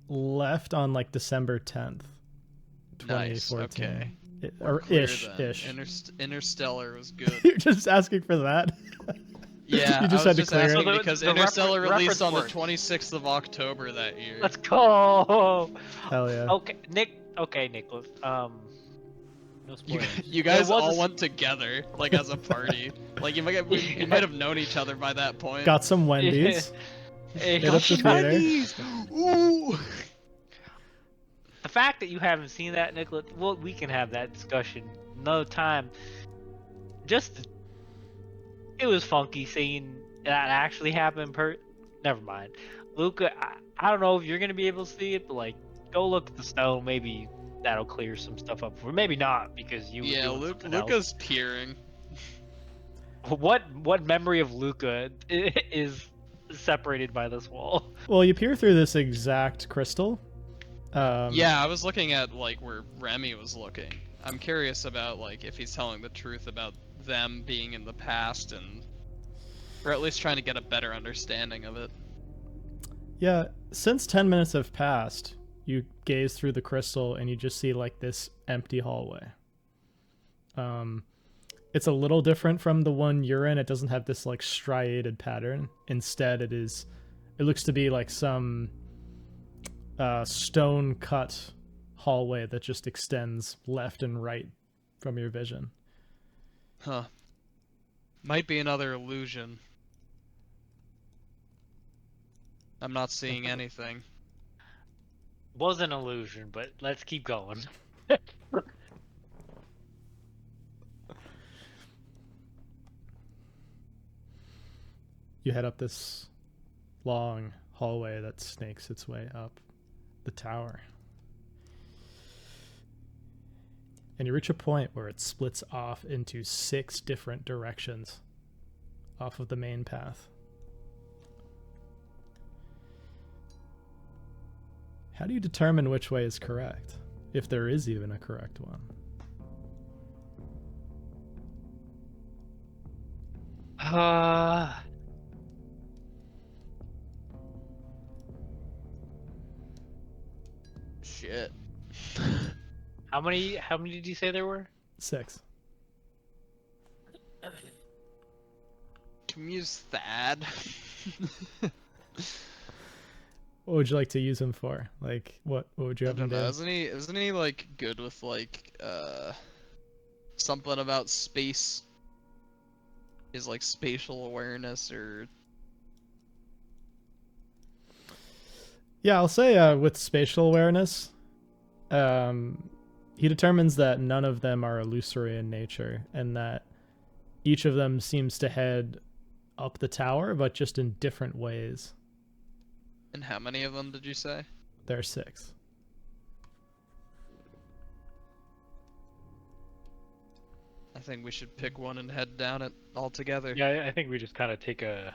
left on like December 10th, 2014. Nice. Okay. Or Clear ish. then. Interstellar was good. You're just asking for that? Yeah, You just I had was to just clear asking it? So the- because the Interstellar reference released on the works. 26th of October that year. Let's go. Hell yeah. Okay, Nicholas. No You, spoilers. you guys There was all a- went together, like as a party. Like you might have known each other by that point. Got some Wendy's. Hey, Hit up the theater. Ooh. The fact that you haven't seen that, Nicholas, well, we can have that discussion another time. It was funky seeing that actually happen. Never mind, Luca. I don't know if you're gonna be able to see it, but like, go look at the stone. Maybe that'll clear some stuff up for. Maybe not because you. were Yeah, doing something else. Luca's peering. What memory of Luca is separated by this wall? Well, you peer through this exact crystal. Yeah, I was looking at like where Remy was looking. I'm curious about like if he's telling the truth about them being in the past or at least trying to get a better understanding of it. Yeah, since 10 minutes have passed, you gaze through the crystal and you just see like this empty hallway. It's a little different from the one you're in. It doesn't have this like striated pattern. Instead, it looks to be like some stone cut hallway that just extends left and right from your vision. Huh. Might be another illusion. I'm not seeing anything. Was an illusion, but let's keep going. You head up this long hallway that snakes its way up the tower. And you reach a point where it splits off into 6 different directions off of the main path. How do you determine which way is correct, if there is even a correct one? Shit. How many did you say there were? 6. Can we use Thad? What would you like to use him for? Like, what would you I have him don't know. do? Isn't he like good with like something about space? Is like spatial awareness or Yeah, I'll say with spatial awareness, he determines that none of them are illusory in nature, and that each of them seems to head up the tower, but just in different ways. and how many of them did you say? There are 6. I think we should pick one and head down it all together. Yeah, I think we just kind of take a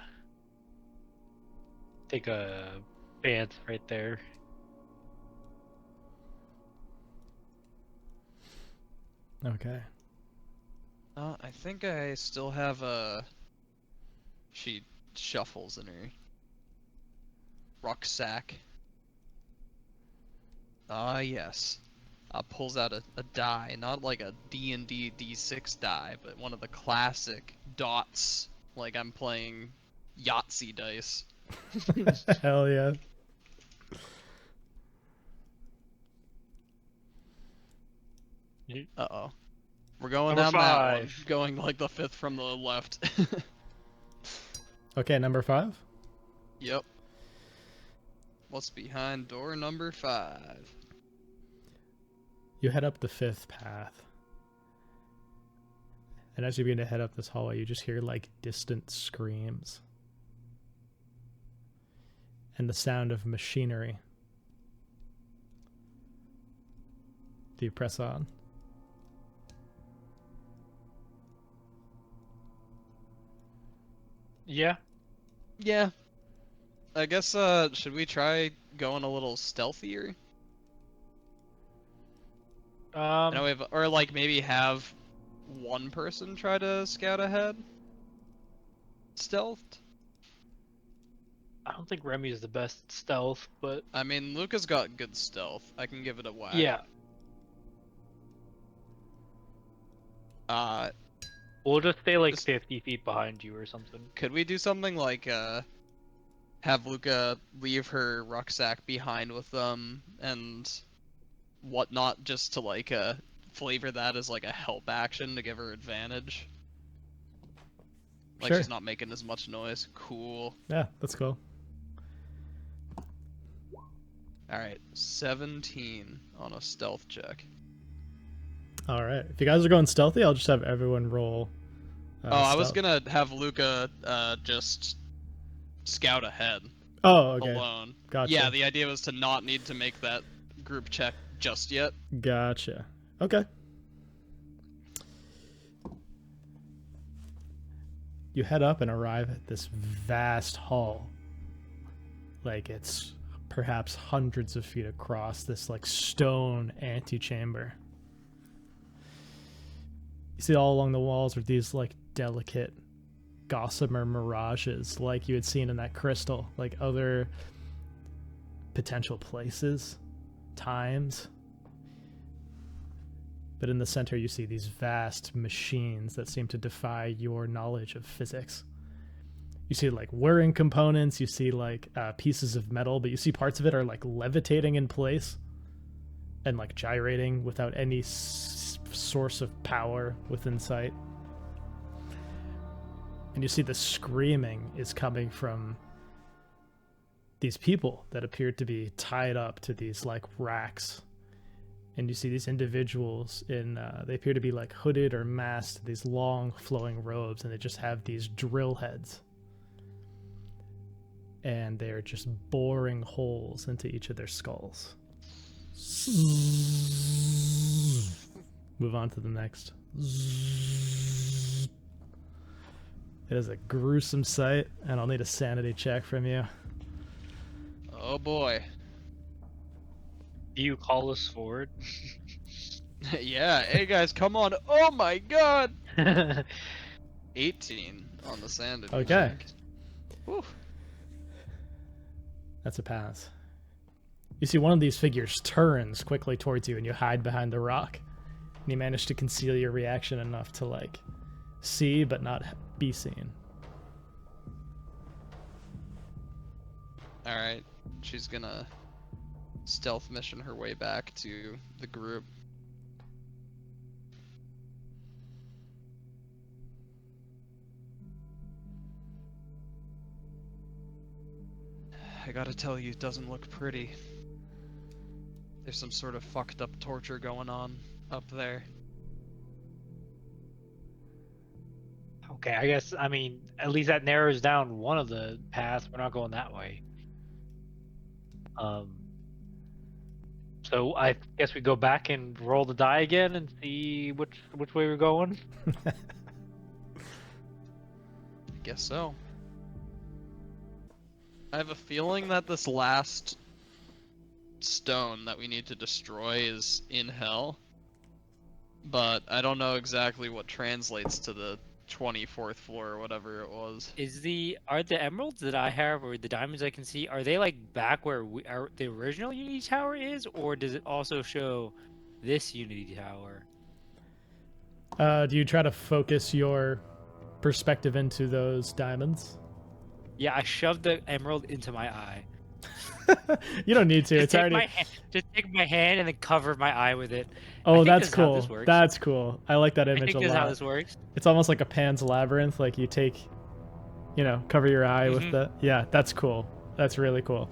stance right there. Okay. I think I still have a. She shuffles in her rucksack. Ah, yes. Pulls out a die, not like a D&D D6 die, but one of the classic dots, like I'm playing Yahtzee dice. Hell yeah. Uh-oh. We're going Number down that one. 5. Going like the 5th from the left. Okay, number 5. Yep. What's behind door number 5? You head up the 5th path. And as you begin to head up this hallway, you just hear like distant screams. And the sound of machinery. Do you press on? Yeah. Yeah. I guess, should we try going a little stealthier? I know we have, or like maybe have one person try to scout ahead? Stealthed? I don't think Remy is the best stealth, but I mean, Luca's got good stealth. I can give it a whack. yeah, Uh, we'll just stay like Just- 50 feet behind you or something. could we do something like, have Luca leave her rucksack behind with them and whatnot, just to like, flavor that as like a help action to give her advantage? Like Sure. she's not making as much noise. Cool. Yeah, that's cool. Alright, 17 on a stealth check. All right. If you guys are going stealthy, I'll just have everyone roll. I was stealth. gonna have Luca just scout ahead Oh, okay. alone. Gotcha. Yeah, the idea was to not need to make that group check just yet. Gotcha. Okay. You head up and arrive at this vast hall. Like it's perhaps hundreds of feet across, this like stone antechamber. You see all along the walls are these like delicate gossamer mirages like you had seen in that crystal, like other potential places, times. But in the center you see these vast machines that seem to defy your knowledge of physics. You see like whirring components, you see like pieces of metal, but you see parts of it are like levitating in place and like gyrating without any source of power within sight. And you see the screaming is coming from these people that appear to be tied up to these like racks. And you see these individuals in, they appear to be like hooded or masked, these long flowing robes, and they just have these drill heads. And they're just boring holes into each of their skulls. Move on to the next. It is a gruesome sight, and I'll need a sanity check from you. Oh boy. Do you call us forward? Yeah, hey guys, come on. Oh my god! 18 on the sanity Okay. check. Whew. That's a pass. You see one of these figures turns quickly towards you, and you hide behind the rock. And you manage to conceal your reaction enough to, like, see but not be seen. Alright, she's gonna stealth mission her way back to the group. I gotta tell you, it doesn't look pretty. There's some sort of fucked up torture going on up there. Okay, I guess, I mean, at least that narrows down one of the paths. We're not going that way. So I guess we go back and roll the die again and see which way we're going. I guess so. I have a feeling that this last stone that we need to destroy is in hell, but I don't know exactly what translates to the 24th floor or whatever it was. Are the emeralds that I have or the diamonds I can see, are they like back where the original Unity Tower is, or does it also show this Unity Tower? Do you try to focus your perspective into those diamonds? Yeah, I shoved the emerald into my eye. You don't need to. Just It's take already. just take my hand and then cover my eye with it. Oh, I think that's this is how cool. this works. That's cool. I like that I image think a this is how lot. this works. It's almost like a Pan's Labyrinth. Like you take, cover your eye with Mhm. the. Yeah, that's cool. That's really cool.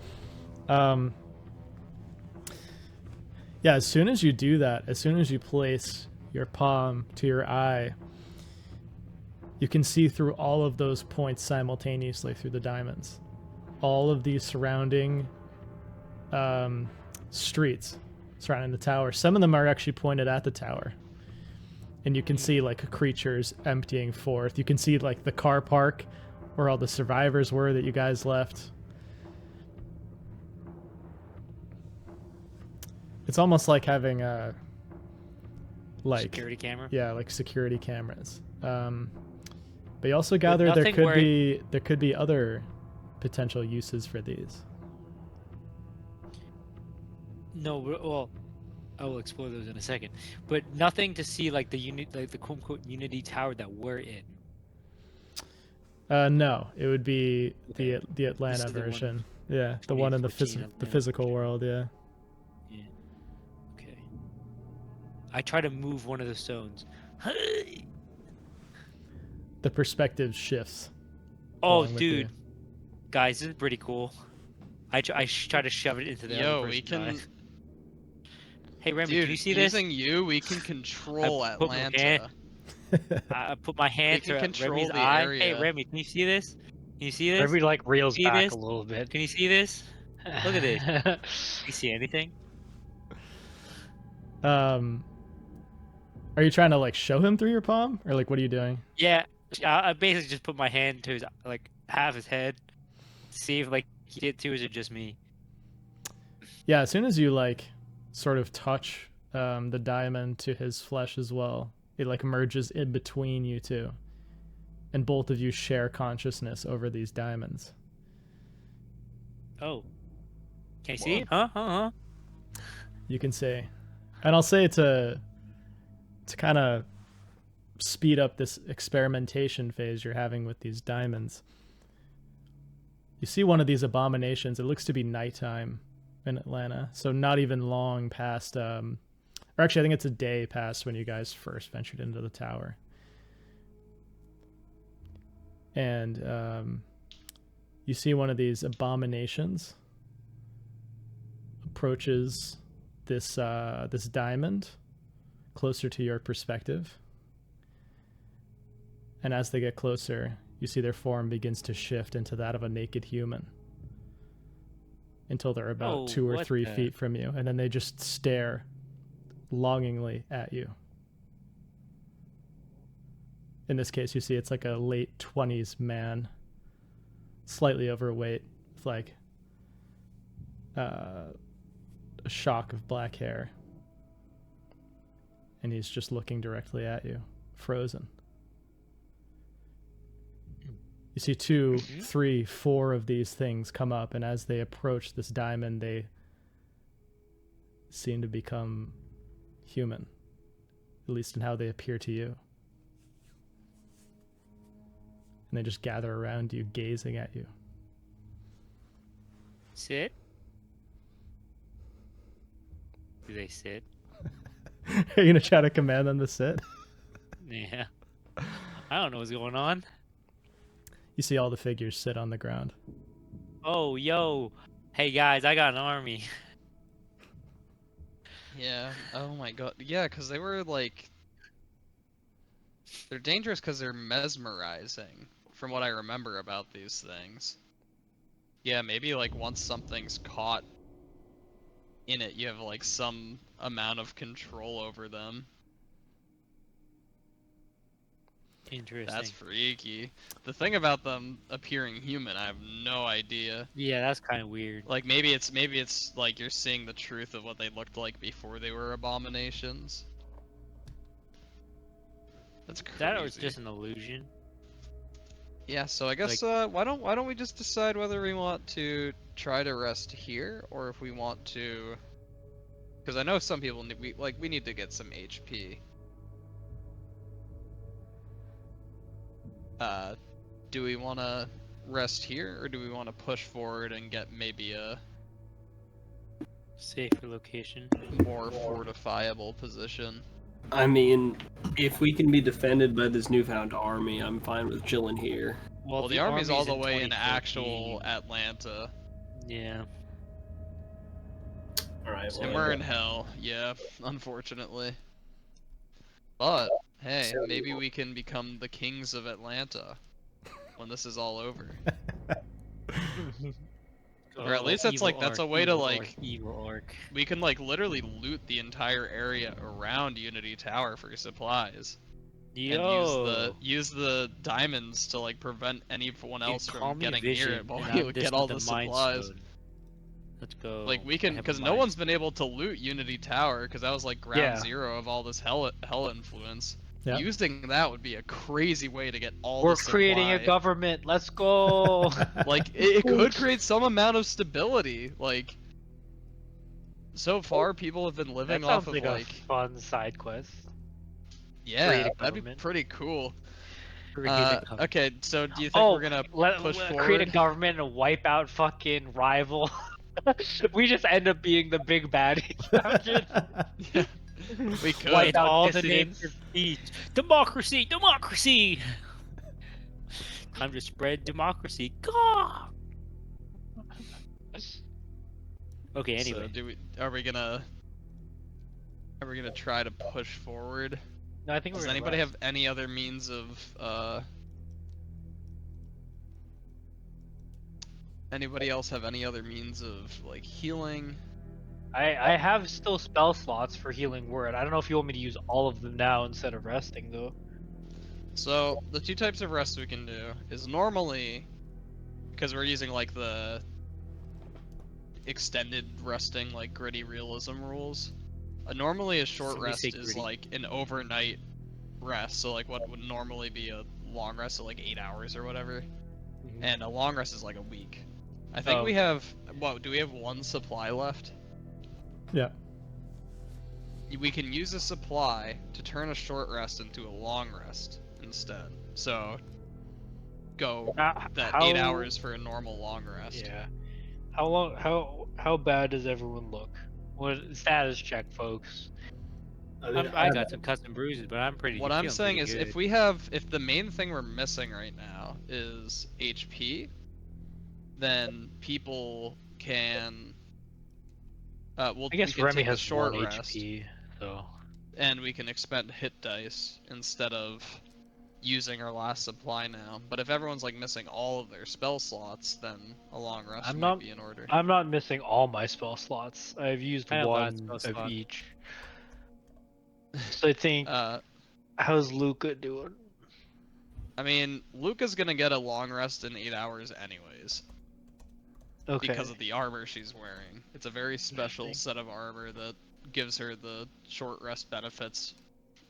Yeah, as soon as you do that, as soon as you place your palm to your eye, you can see through all of those points simultaneously through the diamonds. All of these surrounding streets surrounding the tower. Some of them are actually pointed at the tower. And you can see like creatures emptying forth. You can see like the car park where all the survivors were that you guys left. It's almost like having a Security camera. Yeah, like security cameras. But you also gather there nothing could be other potential uses for these. No, well, I will explore those in a second. But nothing to see like the quote unquote Unity Tower that we're in. No, it would be Okay. the Atlanta is the one in version. Yeah, the one in the 2014 the Atlanta physical version. world. Yeah. Yeah. Okay. I try to move one of the stones. The perspective shifts. Oh, along with you. dude, guys, this is pretty cool. I try to shove it into the Yo, other we person's can. eye. Hey, Remy, Dude, can you see this? using you, we can control I put my Atlanta. hand- I put my hand can to control Remy's the ay. area. Hey, Remy, can you see this? Can you see this? Maybe like reels See back this? a little bit. Can you see this? Look at this. Can you see anything? Are you trying to like show him through your palm, or like what are you doing? Yeah, I basically just put my hand to his like half his head, see if like he did too, or is it just me? Yeah, as soon as you like sort of touch the diamond to his flesh as well, it like merges in between you two, and both of you share consciousness over these diamonds. Oh, can you see it? Huh? You can say, and I'll say to kind of speed up this experimentation phase you're having with these diamonds. You see one of these abominations. It looks to be nighttime in Atlanta, so not even long past or actually I think it's a day past when you guys first ventured into the tower. And you see one of these abominations approaches this this diamond closer to your perspective. And as they get closer, you see their form begins to shift into that of a naked human until they're about 2 or 3 feet from you, and then they just stare longingly at you. In this case, you see it's like a late 20s man, slightly overweight, with like a shock of black hair. And he's just looking directly at you, frozen. You see 2, 3, 4 of these things come up, and as they approach this diamond, they seem to become human, at least in how they appear to you. And they just gather around you, gazing at you. Sit. Do they sit? Are you gonna try to command them to sit? Yeah. I don't know what's going on. You see all the figures sit on the ground. Oh, yo. Hey, guys, I got an army. Yeah. Oh my god. Yeah, because they were like. They're dangerous because they're mesmerizing, from what I remember about these things. Yeah, maybe like once something's caught in it, you have like some amount of control over them. Interesting. That's freaky. The thing about them appearing human, I have no idea. Yeah, that's kind of weird. Like maybe it's like you're seeing the truth of what they looked like before they were abominations. That's crazy. That was just an illusion. Yeah, so I guess why don't we just decide whether we want to try to rest here or if we want to, because I know some people need, we need to get some HP. Do we want to rest here or do we want to push forward and get maybe a Safer location. more fortifiable position? I mean, if we can be defended by this newfound army, I'm fine with chilling here. Well, the army's all the way in 2014. actual Atlanta, Yeah. All right. and we're in hell. Yeah, unfortunately. But hey, maybe we can become the kings of Atlanta when this is all over. Or at least that's like that's a way to like evil orc. we can like literally loot the entire area around Unity Tower for supplies. Yo. And use the diamonds to like prevent anyone else Dude, call from me getting Vision, near it while and we I'm get all distant the Mind supplies. Stone. Let's go. Like we can, I have a because no mind one's been able to loot Unity Tower because that was like ground Yeah. zero of all this hell influence. Yeah. Using that would be a crazy way to get all We're the creating a supply. government. Let's go. Like it could create some amount of stability. Like so far, people have been That living sounds off of like like a fun side quest. yeah, create a that'd be government. pretty cool. Create a company. Okay, so do you think Oh, we're gonna push forward? create a government and wipe out fucking rival. We just end up being the big baddies. Yeah, we could. Wipe It's out all the dissidents. names of peace. Democracy! Democracy! Time to spread democracy. Gah! Okay, anyway. So are we gonna try to push forward? No, I think Does we're gonna anybody rest. have any other means of anybody else have any other means of like healing? I have still spell slots for healing word. I don't know if you want me to use all of them now instead of resting though. So the two types of rest we can do is normally, because we're using like the extended resting, like gritty realism rules. Normally a short Somebody rest say is gritty. like an overnight rest, so like what would normally be a long rest, so like 8 hours or whatever, and a long rest is like a week. I think Oh, we have, what, do we have one supply left? Yeah. We can use a supply to turn a short rest into a long rest instead. So go that 8 hours for a normal long rest. Yeah. How long? How bad does everyone look? What status check, folks? I got some custom bruises, but I'm pretty. What I'm feeling saying pretty is, good. if the main thing we're missing right now is HP, then people can. I We guess can Remy take a has short 1 rest, HP, so and we can expend hit dice instead of using our last supply now. But if everyone's like missing all of their spell slots, then a long rest I'm might not- be in order. I'm not missing all my spell slots. I've used I have a lot of one spell of slots. each. So I think how's Luca doing? I mean, Luca's gonna get a long rest in 8 hours anyways. Okay. Because of the armor she's wearing. It's a very special Interesting. set of armor that gives her the short rest benefits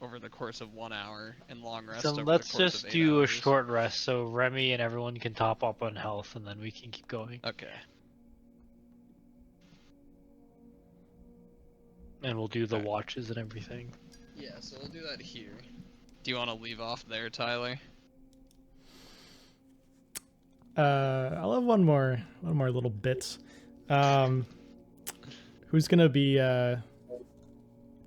over the course of 1 hour and long rest So over let's the course just of 8 do a hours. short rest so Remy and everyone can top up on health and then we can keep going. Okay. And we'll do the Alright. watches and everything. Yeah, so we'll do that here. Do you want to leave off there, Tyler? I'll have one more little bit. Who's gonna be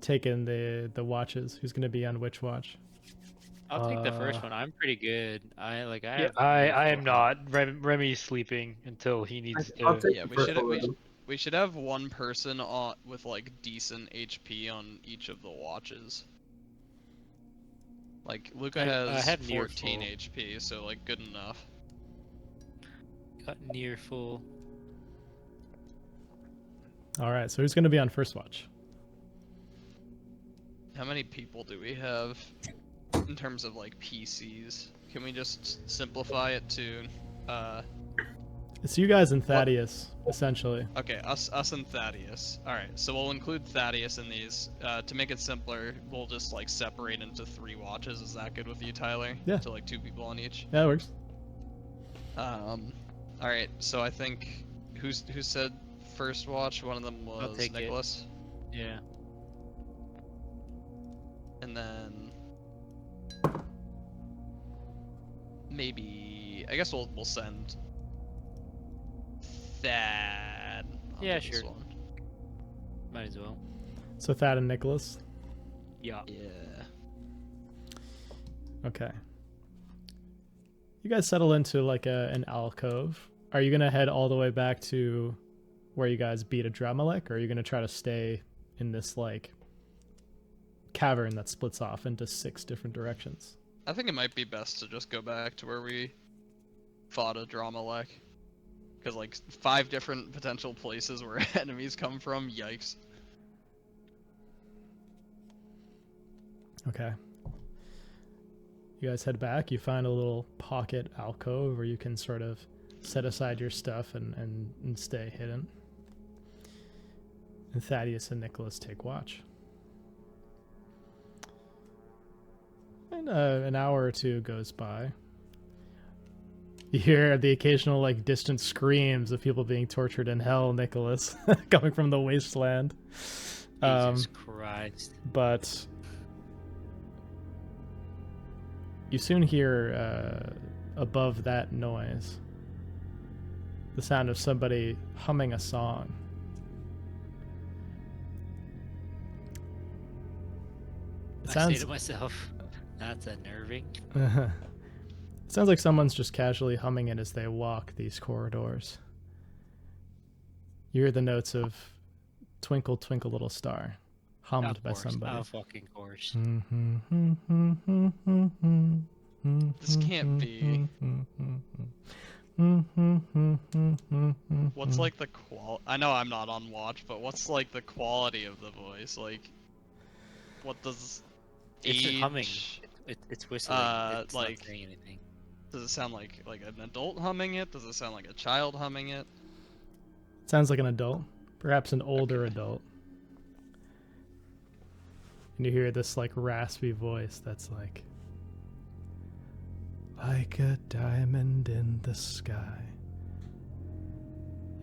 taking the watches? Who's gonna be on which watch? I'll take the first one. I'm pretty good. I Yeah, have I am fucking- not. Remy's sleeping until he needs I'll to. take Yeah, the we first should one we, then. we should have one person on with like decent HP on each of the watches. Like Luca I has have near 14 full. HP, so like good enough. got near full. All right. So who's gonna be on first watch? How many people do we have in terms of like PCs? Can we just simplify it to It's you guys and Thaddeus, essentially. okay, us and Thaddeus. Alright, so we'll include Thaddeus in these. To make it simpler, we'll just like separate into 3 watches. Is that good with you, Tyler? Yeah. So like 2 people on each. Yeah, that works. Alright, so I think who said first watch? One of them I'll was take it. Nicholas. Yeah. And then maybe I guess we'll send Thad. Yeah, onto this sure. one. Might as well. So Thad and Nicholas. Yeah. Yeah. Okay. You guys settle into like an alcove. Are you gonna head all the way back to where you guys beat a Dramalek, or are you gonna try to stay in this like cavern that splits off into 6 different directions? I think it might be best to just go back to where we fought a Dramalek. Because, like, 5 different potential places where enemies come from, yikes. Okay. You guys head back. You find a little pocket alcove where you can sort of set aside your stuff and stay hidden. And Thaddeus and Nicholas take watch. And an hour or 2 goes by. You hear the occasional like distant screams of people being tortured in hell, Nicholas, coming from the wasteland. Jesus Christ. But you soon hear above that noise the sound of somebody humming a song. It I say sounds to myself, that's unnerving. It sounds like someone's just casually humming it as they walk these corridors. You hear the notes of Twinkle, Twinkle, Little Star, hummed Of by course. somebody. Of fucking course. This can't be. What's like the I know I'm not on watch, but what's like the quality of the voice? Like, what does It's just age? humming. It's whistling. It's like- not saying anything. Does it sound like an adult humming it? Does it sound like a child humming it? Sounds like an adult, perhaps an older adult. And you hear this like raspy voice that's like a diamond in the sky.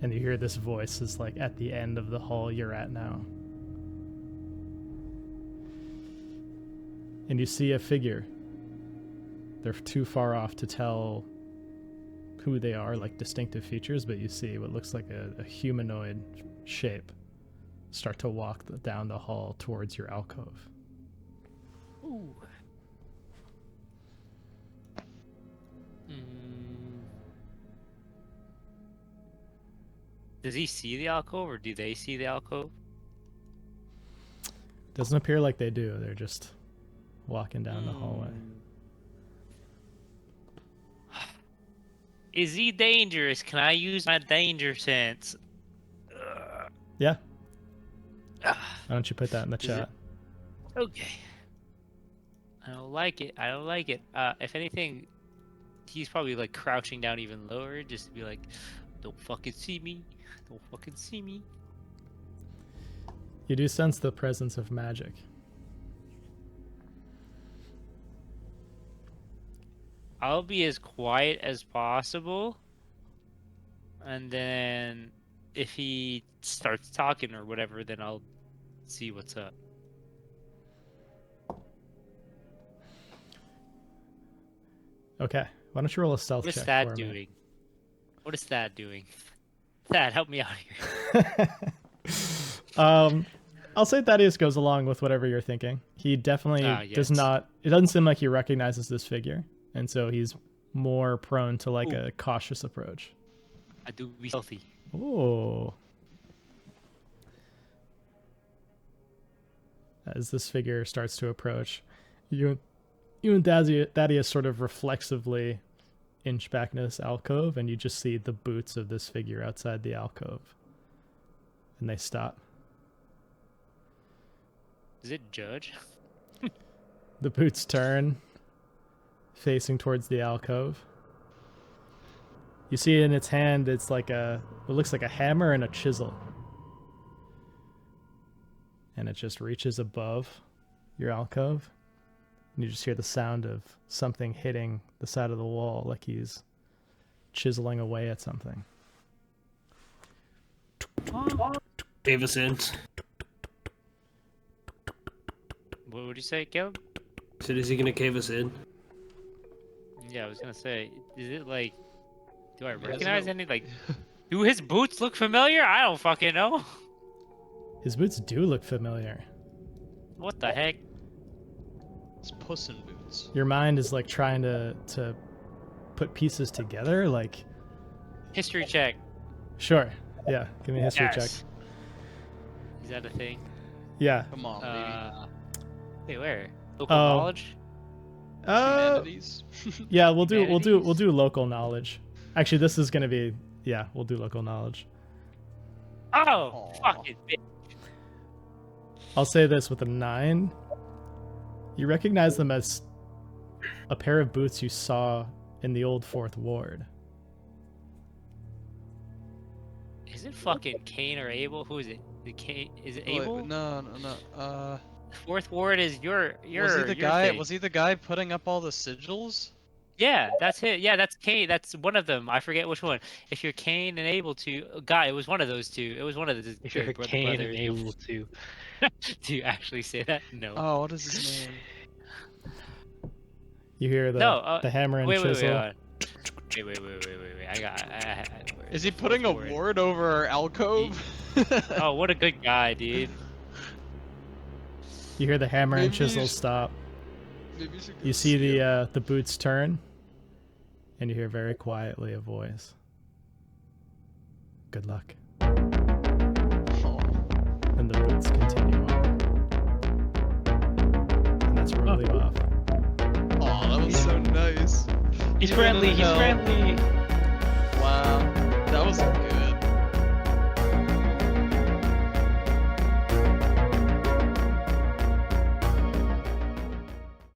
And you hear this voice is like at the end of the hall you're at now. And you see a figure. They're too far off to tell who they are, like distinctive features, but you see what looks like a humanoid shape start to walk down the hall towards your alcove. Ooh. Does he see the alcove, or do they see the alcove? Doesn't appear like they do. They're just walking down the hallway. Is he dangerous? Can I use my danger sense? Yeah. Why don't you put that in the Does it- chat? Okay. I don't like it. I don't like it. If anything, he's probably like crouching down even lower just to be like, don't fucking see me. Don't fucking see me. You do sense the presence of magic. I'll be as quiet as possible. And then if he starts talking or whatever, then I'll see what's up. Okay. Why don't you roll a stealth What is check that for me? doing? What is that doing? Thad, help me out here. I'll say Thaddeus goes along with whatever you're thinking. He definitely does yes. not. It doesn't seem like he recognizes this figure, and so he's more prone to like a cautious approach. I do be stealthy. Oh. As this figure starts to approach, you and Thaddeus sort of reflexively inch back into this alcove, and you just see the boots of this figure outside the alcove. And they stop. Is it Judge? The boots turn, facing towards the alcove. You see in its hand, it's like it looks like a hammer and a chisel. And it just reaches above your alcove. And you just hear the sound of something hitting the side of the wall like he's chiseling away at something. Cave us in. What would you say, Caleb? So is he gonna cave us in? Yeah, I was gonna say, is it like, do I recognize any, like, do his boots look familiar? I don't fucking know. His boots do look familiar. What the heck? It's Puss in Boots. Your mind is like trying to put pieces together, like... History check. Sure, yeah, give me a history check. Is that a thing? Yeah. Come on, baby. Wait, where? Local Oh. knowledge? Humanities. Yeah, we'll do Humanities? local knowledge. Actually, this is gonna be, yeah, we'll do local knowledge. Oh, Aw. fucking bitch. I'll say this with a 9. You recognize them as a pair of boots you saw in the old 4th Ward. Is it fucking Cain or Abel? Who is it? The Cain? Is it Wait, Abel? no. Fourth ward is your Was he the guy? thing. Was he the guy putting up all the sigils? Yeah, that's it. Yeah, that's Cain. That's one of them. I forget which one. If you're Cain and able to, guy, it was one of those two. It was one of the. If you're Cain and able to. Do you actually say that? No. Oh, what is his name? You hear the No, hammer and wait, chisel. wait. I Is he putting a ward over our alcove? Oh, what a good guy, dude. You hear the hammer and Maybe you chisel should- stop. Maybe should go You see him. the boots turn, and you hear very quietly a voice. Good luck. Oh. And the boots continue on. And that's where we leave off. Aw, that was so nice. He's Even in friendly, he's hell. friendly. Wow.